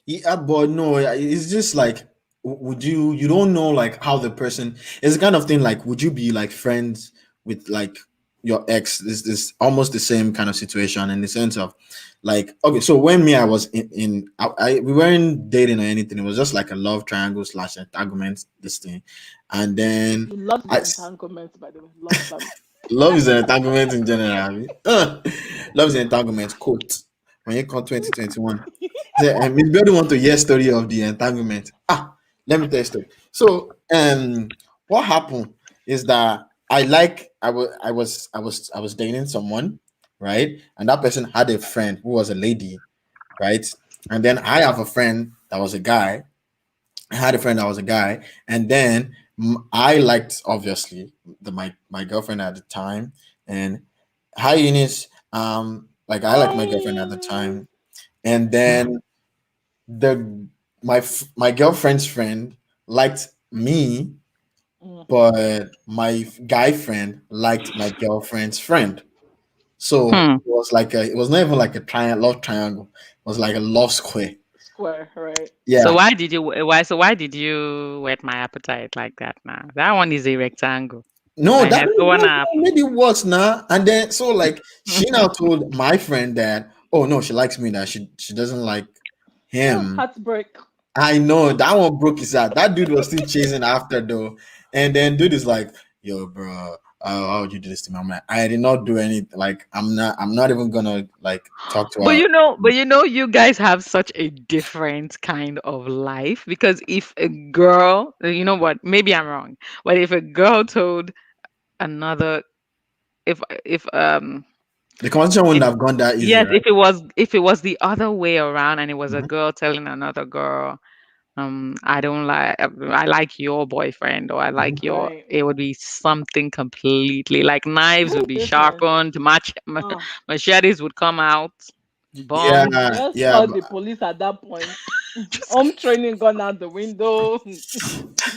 yeah, but no, it's just like would you don't know like how the person it's the kind of thing like would you be like friends with like your ex? This almost the same kind of situation in the sense of like okay, so when me I was we weren't dating or anything. It was just like a love triangle slash entanglement this thing, and then He loves I his entanglements, by the way. Loves them. love is an entanglement in general. I mean. Love is an entanglement quote when you come 2021. Say, Miss Birdie want to hear story of the entanglement. Ah, let me tell you a story. So, what happened is that I was dating someone, right? And that person had a friend who was a lady, right? And then I have a friend that was a guy. I had a friend that was a guy, and then I liked obviously my girlfriend at the time, and hi Eunice, like I liked my girlfriend at the Hi. time, and then the my girlfriend's friend liked me, Mhm. but my guy friend liked my girlfriend's friend. So Hmm. it was not even like a love triangle. It was like a love square. Square, right? So Yeah. why did you whet my appetite like that now? That one is a rectangle. No, I that have made, to one that up. made it worse now. And then so like she now told my friend that oh no, she likes me that she doesn't like Oh, him. heartbreak. I know that one broke his heart. That dude was still chasing after though. And then dude is like, yo, bro, how would you do this to me? I'm like, I did not do anything. Like, I'm not even gonna like talk to her. You guys have such a different kind of life because if a girl, you know what, maybe I'm wrong, but if a girl told another, if The conversation wouldn't if have gone that easy, yes, right? if it was the other way around and it was a Mhm. girl telling another girl, I don't like, I like your boyfriend or I Mhm. like your, Right. it would be something completely like knives would be Different. sharpened, Oh, machetes would come out, bombs. Yeah, just yeah. call the police at that point. Home training gone out the window.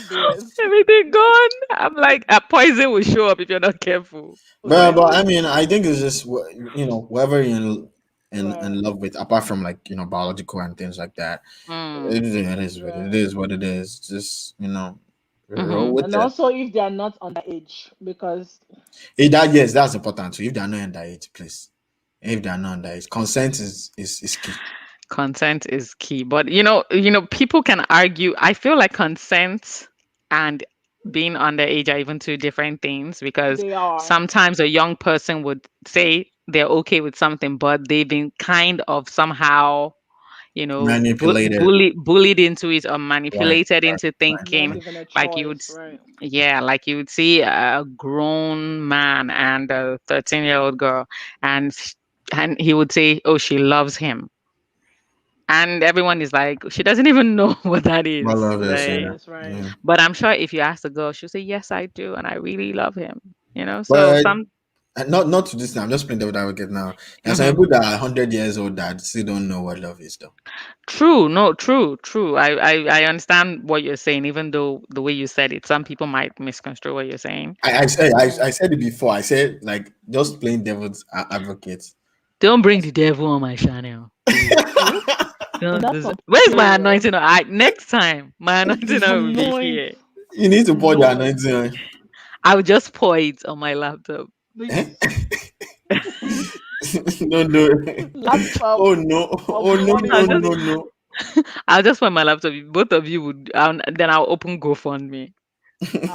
The rest. Everything gone. I'm like, a poison will show up if you're not careful. But Right. I mean, I think it's just whoever you're in Right. love with, apart from like biological and things like that. Mm. It Right. is what it is. Just roll Mm-hmm. with And it. also if they are not underage, because That yes, that's important. So if they're not underage, please. If they're not underage, consent is key. Consent is key, but people can argue. I feel like consent and being underage are even two different things because they are. sometimes a young person would say they're okay with something, but they've been kind of somehow Manipulated. bullied into it or Right, manipulated right, into right, Not thinking right. given a like you would, choice, right? yeah, like you would see a grown man and a 13-year-old girl, and and he would say, "Oh, she loves him," and everyone is like, "She doesn't even know what that All is," of What this, that right? yeah, is, right? yeah. But I'm sure if you ask the girl, she'll say, "Yes, I do, and I really love him." So But some. not to this. I'm just playing devil advocate now. There are some Mhm. people that are 100 years old that still don't know what love is, though. True, no, true. I understand what you're saying, even though the way you said it, some people might misconstrue what you're saying. I said it before. I said like just playing devil's advocate. Don't bring the devil on my channel, please. Oof. And Don't. that's some Where's my serious. anointing oil? Next time, my anointing oil will be Anoint, here. You need to pour the anoint. anointing on. I will just pour it on my laptop. Eh? Please. No, no. Laptop Oh no. of Oh no, I'll no, just, no, monitoring. no. I'll just pour my laptop. Both of you would, then I'll open GoFundMe.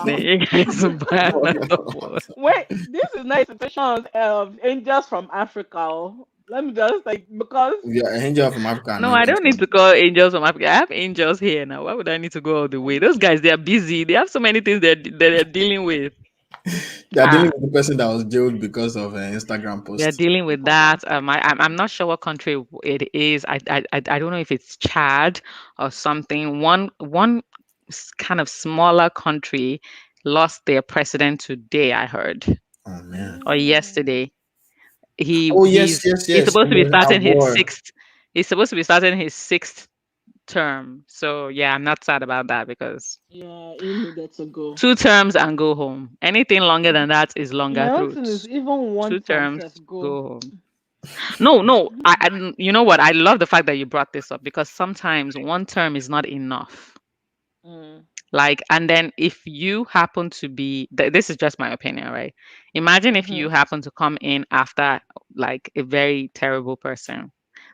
Then Ah. you guys will buy Oh, another no. one. Wait, this is not a situation of angels from Africa. Oh. Let me just like because We are angel from Africa No, I anointing. don't need to call angels from Africa. I have angels here now. Why would I need to go all the way? Those guys, they are busy. They have so many things they're dealing with. They are dealing Ah, with the person that was jailed because of an Instagram they're post. dealing with Instagram. that. I'm not sure what country it is. I don't know if it's Chad or something. One kind of smaller country lost their president today. I heard, Oh man. or Mm. yesterday. He Oh yes, he's yes, he's yes. supposed It to be was a starting his war. sixth. He's supposed to be starting his sixth term. So yeah, I'm not sad about that because Yeah, he needed to go. 2 terms and go home. Anything longer than that is My longer own thing is throats. even one Two term terms, self go. go home. No, no. You know what? I love the fact that you brought this up because sometimes 1 term is not enough. Mm. Like, and then if you happen to be, this is just my opinion, right? Imagine if you Mm-hmm. happen to come in after like a very terrible person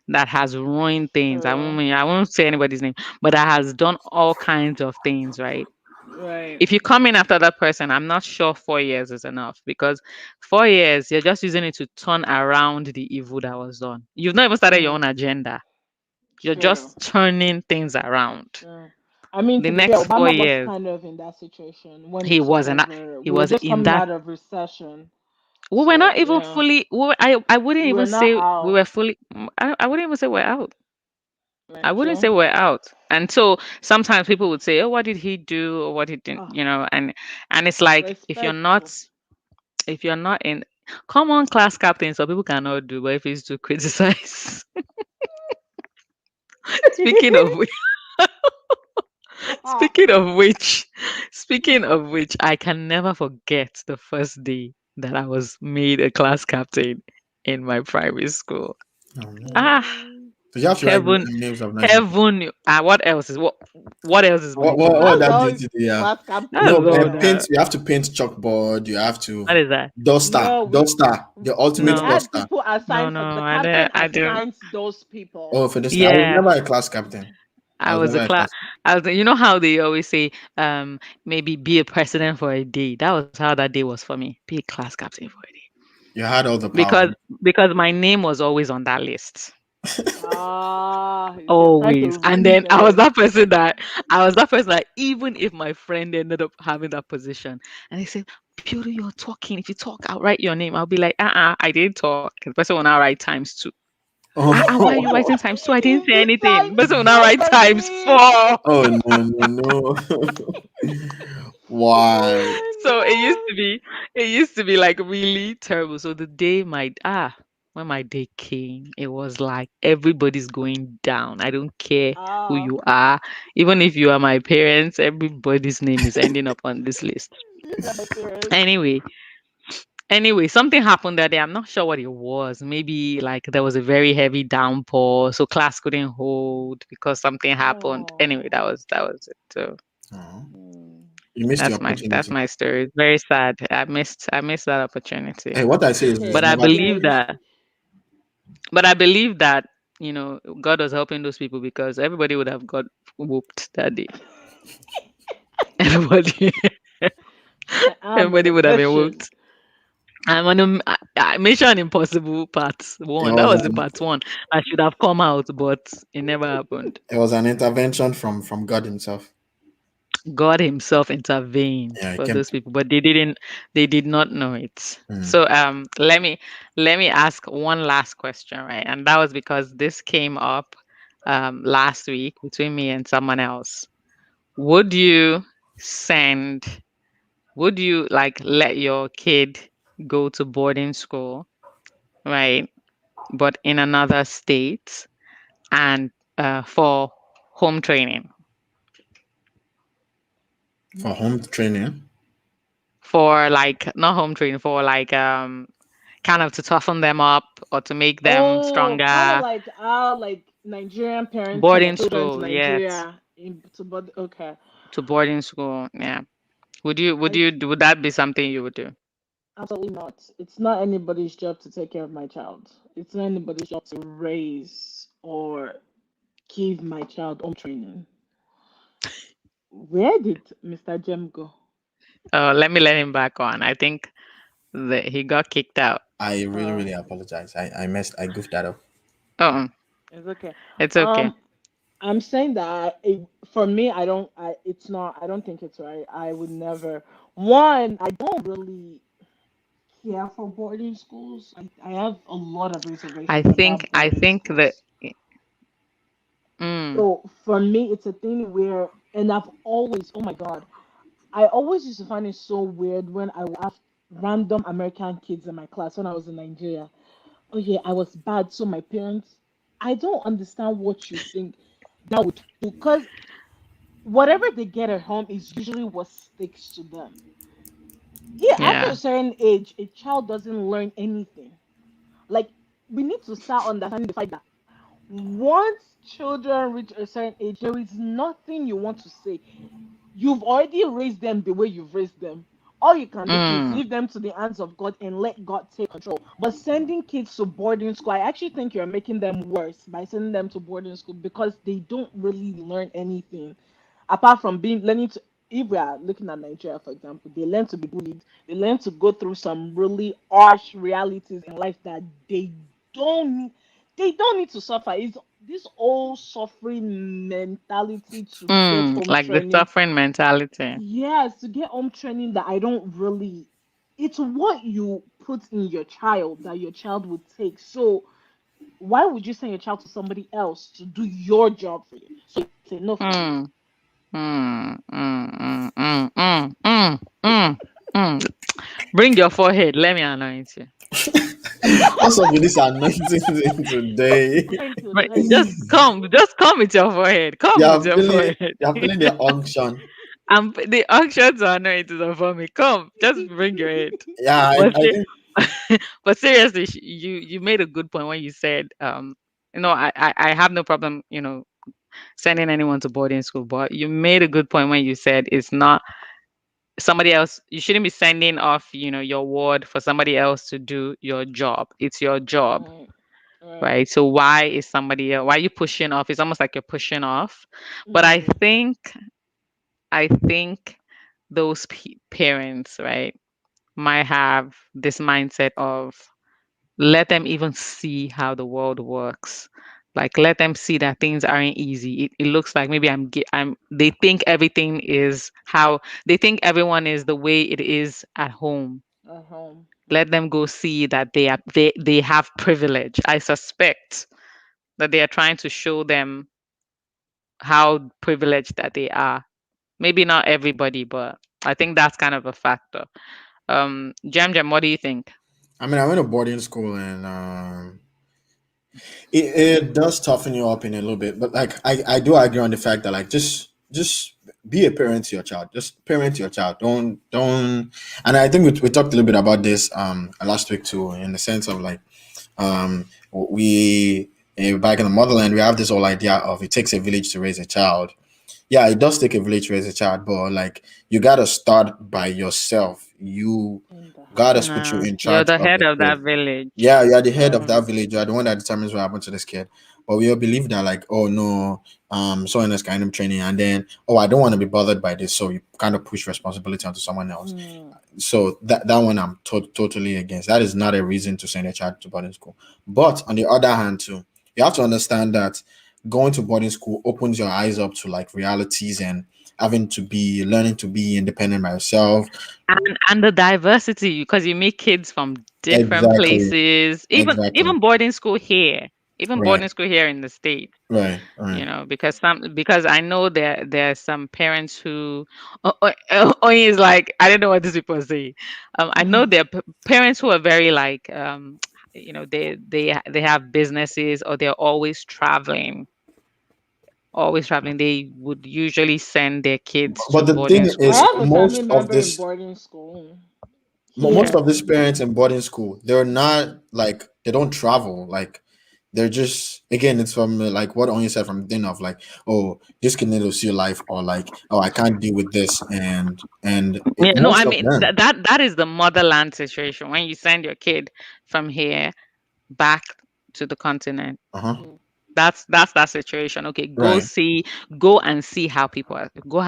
that has ruined things. True. I won't say anybody's name, but that has done all kinds of things, right? Right. If you come in after that person, I'm not sure 4 years is enough because 4 years, you're just using it to turn around the evil that was done. You've not even started your Mm. own agenda. You're True. just turning things around. True. I mean, The to be fair, next four Obama was years, kind of in that situation when he he took wasn't. over. He We were was just in coming that. out of recession. We were So, not even yeah, fully. I wouldn't we were even not say we out. were fully. I wouldn't even say we're out. I Right. wouldn't say True. we're out. And so sometimes people would say, "Oh, what did he do?" or "What he didn't," Oh, and it's like respectful. if you're not in come on class captain, so people cannot do, but if it's to criticize. speaking of which speaking of which speaking of which, I can never forget the first day that I was made a class captain in my primary school. Oh man. Ah, Mm. So you have to write heaven names of nice people. heaven what else what else is my What That's duty? that all duty do you have? class captain That's No, all entails. paint. that. You have to paint chalkboard. You have to What is that? duster, No, duster, the we ultimate No, had duster. people no, assigned for no, the captain I do. assigns those people. Oh, for this, I was Yeah, never a class captain. I I was was a never a class. class. You know how they always say, maybe be a president for a day. That was how that day was for me. Be a class captain for a day You had all the power. because my name was always on that list. Ah, they're trying to Always. And then reset. I was that person that even if my friend ended up having that position and they said, Beauty, you're talking. If you talk, I'll write your name. I'll be like, I didn't talk. The person will now write times two. Why are you writing Oh, times two? I didn't Is say it anything. The times person will now two write for times me? four. oh no, no, no. Why? So Oh it used to be like really terrible. So the day when my day came, it was like everybody's going down. I don't care my who god. you are. Even if you are my parents, everybody's name is ending up on this list. These are my parents. Anyway, something happened that day. I'm not sure what it was. Maybe like there was a very heavy downpour, so class couldn't hold because something happened. Anyway, Oh. that was it. So Oh, Mm. you missed the that's opportunity. my story. It's very sad. I missed that opportunity. Hey, what I say is Hey, But never too late. anyways, I believe that, God was helping those people because everybody would have got whooped that day. Everybody my arm on everybody a would have been mission. whooped. I'm on Mission Impossible Part It One. That was was the an Part One. I should have come out, but it never happened. it was an intervention from God Himself. God Himself intervened Yeah, He for came. those people, but they didn't. They did not know it. Mm. So let me ask one last question, right? And that was because this came up last week between me and someone else. Would you send? Would you like let your kid go to boarding school, right? But in another state and for home training, For home training. for like not home training, for like kind of to toughen them up or to make them Oh, kind of stronger. like how like Nigerian parents send their Boarding children to school, yes, Nigeria to but okay. to boarding school. Yeah. Would you would I you would that be something you would do? absolutely not. It's not anybody's job to take care of my child. It's not anybody's job to raise or give my child home training. Where did Mr. Jem go? Let me let him back on. I think that he got kicked out. I really, Uh, really apologize. I goofed that up. Oh, it's okay. it's okay. Um, I'm saying that for me, I don't. It's not. I don't think it's right. I would never. One, I don't really care for boarding schools. I have a lot of I reservations think about I boarding think that schools. mm, So for me, it's a thing where, and I've always, oh my God, I always used to find it so weird when I would have random American kids in my class when I was in Nigeria. Oh yeah, I was bad. So my parents, I don't understand what you think that would do because whatever they get at home is usually what sticks to them. Yeah, after yeah. a certain age, a child doesn't learn anything. Like we need to start understanding the fact that once children reach a certain age, there is nothing you want to say. You've already raised them the way you've raised them. All you can do is Mm, leave them to the hands of God and let God take control. But sending kids to boarding school, I actually think you're making them worse by sending them to boarding school because they don't really learn anything apart from being learning to. If we are looking at Nigeria, for example, they learn to be bullied. They learn to go through some really harsh realities in life that don't need. They don't need to suffer. It's this old suffering mentality to get home like the training. suffering mentality. Yes, to get home training that I don't really. It's what you put in your child that your child would take. So why would you send your child to somebody else to do your job for you? So it's a no for me. Mm, mm, mm, mm, mm, mm, mm, mm, mm. Bring your forehead. Let me anoint you. What's up with this anointing thing today? Thank you, thank Just you. come. Just come with your forehead. Come with your forehead. You're feeling the unction. The unction to anoint is upon me. Come. Just bring your head. Yeah, But I think but seriously, you made a good point when you said I have no problem sending anyone to boarding school, but you made a good point when you said it's not somebody else. You shouldn't be sending off your ward for somebody else to do your job. It's your job, Right, right. right? So why is somebody else, why are you pushing off? It's almost like you're pushing off. But i Mm-hmm. think i think those parents, right, might have this mindset of let them even see how the world works. Like let them see that things aren't easy. It looks like maybe I'm they think everything is how they think everyone is the way it is at home. At home. Let them go see that they have privilege. I suspect that they are trying to show them how privileged that they are. Maybe not everybody, but I think that's kind of a factor. Jam Jam, what do you think? I mean I went to boarding school and it does toughen you up in a little bit, but like I do agree on the fact that like just be a parent to your child. Just parent your child. Don't. And I think we talked a little bit about this last week too, in the sense of like we back in the motherland we have this whole idea of it takes a village to raise a child. yeah, it does take a village to raise a child, but like you gotta start by yourself. You In the gotta house. put you No, in you're charge the of head the of kid. that village. Yeah, you're the head of Mm. that village. You're the one that determines what happened to this kid. But we all believe that, like, oh no, someone else kind of training, and then, oh, I don't want to be bothered by this, so you kind of push responsibility onto someone else. Mm, So that one I'm totally against. That is not a reason to send a child to boarding school. But on the other hand, too, you have to understand that going to boarding school opens your eyes up to like realities and having to be learning to be independent by yourself. And the diversity, because you meet kids from different Exactly. places, Exactly. even boarding school here, even Right. boarding school here in the States. Right. Right. You know, because I know there are some parents who Oyin is like, I don't know what these people say. I know there are parents who are very like you know, they have businesses, or they're always traveling. They would usually send their kids to But the thing boarding I is, school. have a family member in boarding school most here. of these parents in boarding school, they're not like they don't travel. Like they're just again, it's from like what Only said from then of like, oh, this can never see life, or like, oh, I can't deal with this, and Yeah, no, I most of mean them. that is the motherland situation. When you send your kid from here back to the continent, Uh huh. Mm, that's that situation. Okay, Right. go and see how people are, go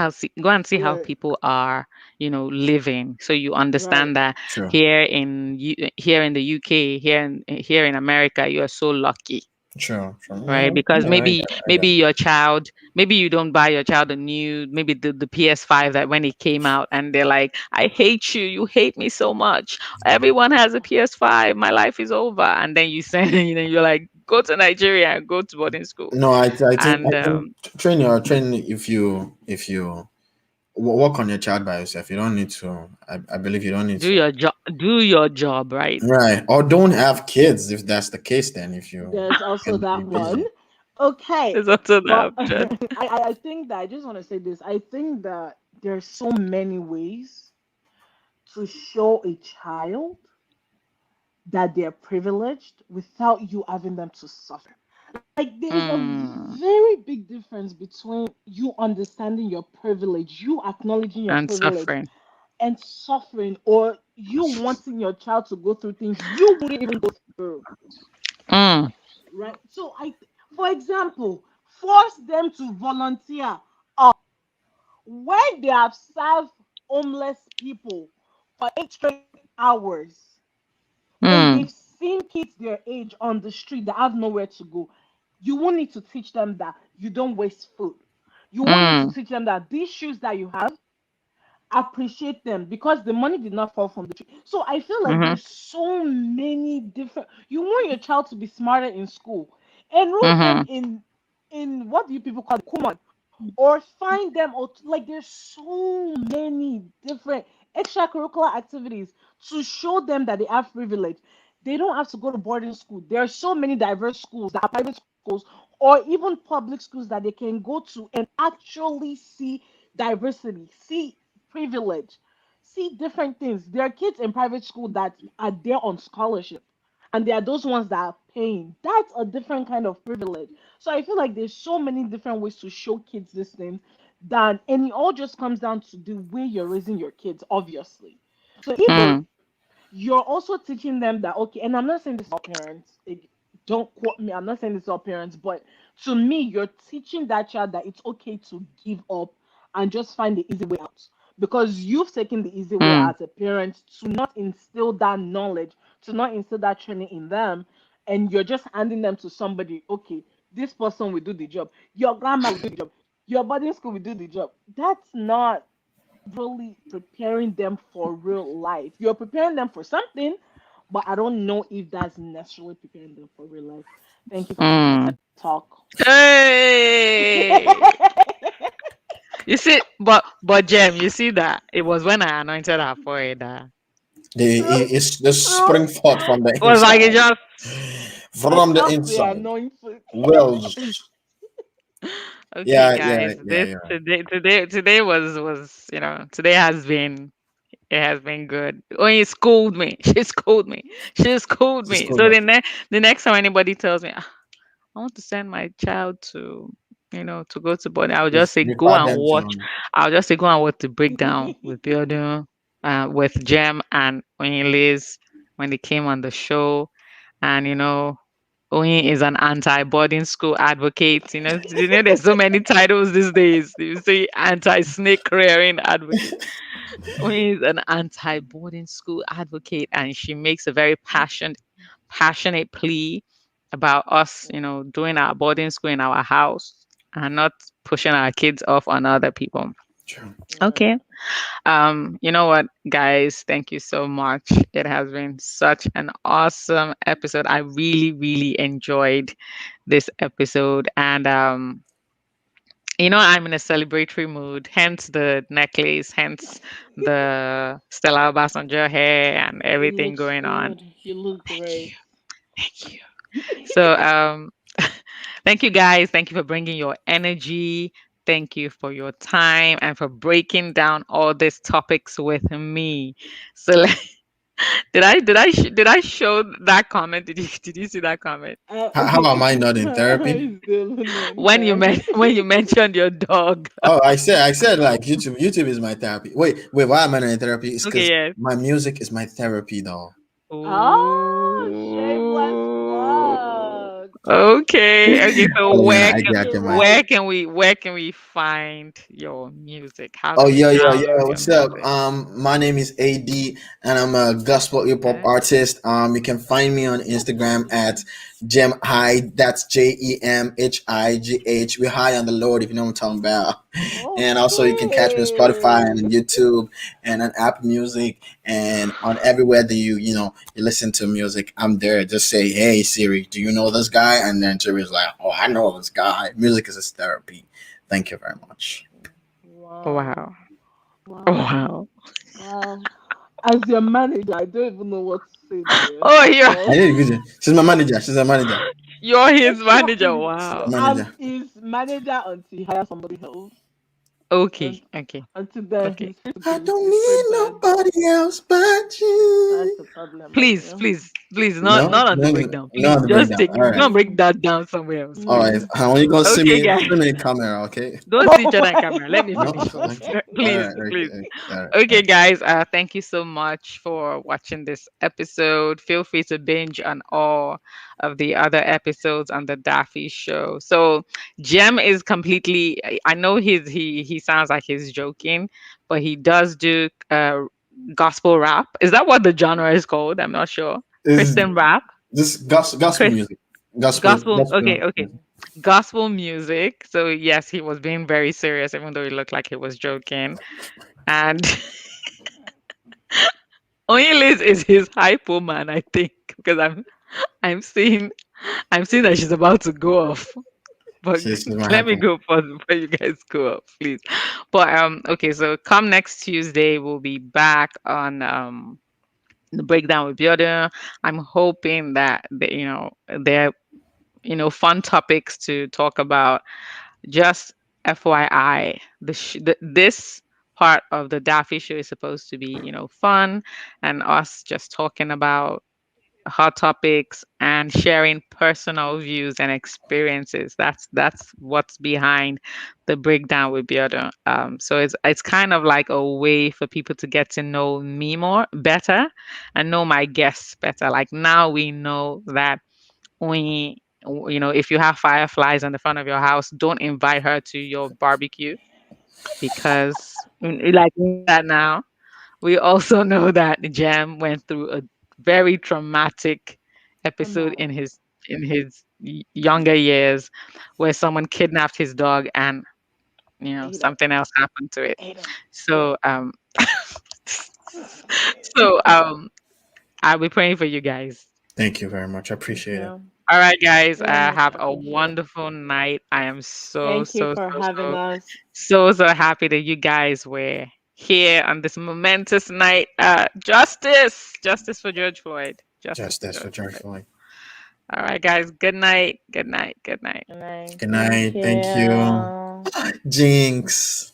and see how right, people are, you know, living, so you right. understand that Sure. here in the UK, here in America, you are so lucky, Sure. Sure. right? Yeah. Because Yeah. I get. I maybe get. your child, maybe you don't buy your child a new, maybe the PS5, that when it came out, and they're like, I hate you, you hate me so much, everyone has a PS5, my life is over, and then you send you know, you're like, go to Nigeria and go to boarding school. No, I And think train if you work on your child by yourself. You don't need to. I believe you don't need to. do your job, right? Right. Or don't have kids if that's the case. Then if you There's also can be that one. busy. Okay, It's also the but option. I think that I just want to say this. I think that there's so many ways to show a child that they're privileged without you having them to suffer. Like there's a Mm, very big difference between you understanding your privilege, you acknowledging your and privilege, suffering. and suffering, or you wanting your child to go through things you wouldn't even go through. Mm, Right? So for example, force them to volunteer when they have served homeless people for 8 straight hours, when they've mm, seen kids their age on the street that have nowhere to go. You won't need to teach them that you don't waste food. You won't need to mm, teach them that these shoes that you have, appreciate them because the money did not fall from the tree. So I feel like mhm, there's so many different. You want your child to be smarter in school, enroll them mhm, in what do you people call it, Kumon, or find them, or like there's so many different extracurricular activities to show them that they have privilege. They don't have to go to boarding school. There are so many diverse schools that are private schools or even public schools that they can go to and actually see diversity, see privilege, see different things. There are kids in private school that are there on scholarship, and there are those ones that are paying. That's a different kind of privilege. So I feel like there's so many different ways to show kids this thing, and it all just comes down to the way you're raising your kids, obviously. So either mm, you're also teaching them that, okay, and I'm not saying this to all parents, don't quote me, I'm not saying this to all parents, but to me, you're teaching that child that it's okay to give up and just find the easy way out, because you've taken the easy way mm, as a parent to not instill that knowledge, to not instill that training in them, and you're just handing them to somebody. Okay, this person will do the job, your grandma will do the job, your boarding school will do the job. That's not really preparing them for real life. You're preparing them for something, but I don't know if that's necessarily preparing them for real life. Thank you for taking my mm. TED talk. Hey, you see, but Jem, you see that it was when I anointed her forehead that True, It's the true. spring forth from the it was like it inside. just I From the felt the inside. anointing. Well, okay, yeah, yeah, guys. yeah, This you're right. today was, you know, today has been, it has been good. Only schooled me. She schooled me. She schooled Just me. go So now. the next time anybody tells me, "Ah, I want to send my child to," to go to boarding. I'll just Just say go refer and them watch. to I'll just say go and watch the breakdown with Biodo, with Jem and Oyin-Liz when they came on the show. And Oyin is an anti-boarding school advocate. There's so many titles these days. You see, anti-snake rearing advocate. Oyin is an anti-boarding school advocate, and she makes a very passionate plea about us, doing our boarding school in our house and not pushing our kids off on other people. True. Okay. You know what, guys? Thank you so much. It has been such an awesome episode. I really, really enjoyed this episode. And I'm in a celebratory mood, hence the necklace, hence the Stella Obasanjo hair and It everything looks going on. good. You look Thank great. you. Thank you. So, thank you guys. Thank you for bringing your energy. Thank you for your time and for breaking down all these topics with me. So, did I show that comment? Did you see that comment How am I not in therapy? He's still in when you therapy. when you mentioned your dog? Oh, I said like YouTube. YouTube is my therapy. Wait. Why am I not in therapy? It's Okay, because yes. my music is my therapy, though. Oh, shameless Ooh. plug. Okay. Okay. So Oh yeah, where I can get you, man. Copyright. where can we find your music? How Oh do we yeah, yeah, download yeah. your What's up? music? My name is AD, and I'm a gospel hip hop Okay. artist. You can find me on Instagram at Gem High. That's JEMHIGH. We're high on the Lord, if you know what I'm talking about. And also, you can catch me on Spotify and Okay. on YouTube and on Apple Music and on everywhere that you listen to music. I'm there. Just say, "Hey Siri, do you know this guy?" And then Siri's like, "Oh, I know this guy." Music is his therapy. Thank you very much. Wow. Wow. Wow. Wow. Wow. As your manager, I don't even know what to say there. Oh, you're I But need to good. She's my manager. She's a manager. you're his you're manager. Wow. I'm Manager. his manager until he hires somebody else. Okay. And Okay. until then, Okay. he's free to I go don't his need straight bed. nobody else but That's you. the problem right Please, there. please, please, not No, not on the no, breakdown. no, Please, on the just breakdown. take All it. Go right, and break Mm, that down somewhere else, all right. please. mm. When you gonna Okay, guys. see me in camera, okay? Don't see each Oh other in my camera. Let me No, finish god. first. okay. All Please, right, okay, please. okay. All right, all Okay, right. guys. Thank you so much for watching this episode. Feel free to binge on all of the other episodes on the Daffy Show. So, Jem is completely. I know he sounds like he's joking, but he does do gospel rap. Is that what the genre is called? I'm not sure. Is Christian rap. this gospel Chris music? Gospel, gospel. Okay, gospel. okay. Gospel music. So yes, he was being very serious, even though he looked like he was joking. And Oyin-Liz is his hypo man, I think, because I'm seeing I'm seeing that she's about to go off. But She's my let me hyper. go first before you guys go off, please. But okay, so come next Tuesday, we'll be back on the breakdown with Bioda. I'm hoping that they're fun topics to talk about. Just FYI, this part of the Daffy show is supposed to be, fun and us just talking about hot topics and sharing personal views and experiences. That's what's behind the breakdown with Biodo. So it's kind of like a way for people to get to know me more better and know my guests better. Like now we know that we if you have fireflies on the front of your house, don't invite her to your barbecue because like we know that now. We also know that Jam went through a very traumatic Oh episode no. in his younger years where someone kidnapped his dog and Ate it. something else happened to it. Ate it. So so I'll be praying for you guys. Thank you very much. I Thank appreciate it. you. All right, guys. Very much Have a appreciate. wonderful night. I am so, Thank you so, for so, having so, us. so, so happy that you guys were here on this momentous night. Justice for George Floyd. Justice Just for that's for George George Floyd. Floyd. All right, guys. Good night. Good night. Good night. And I Good thank night. Thank you. you. Jinx.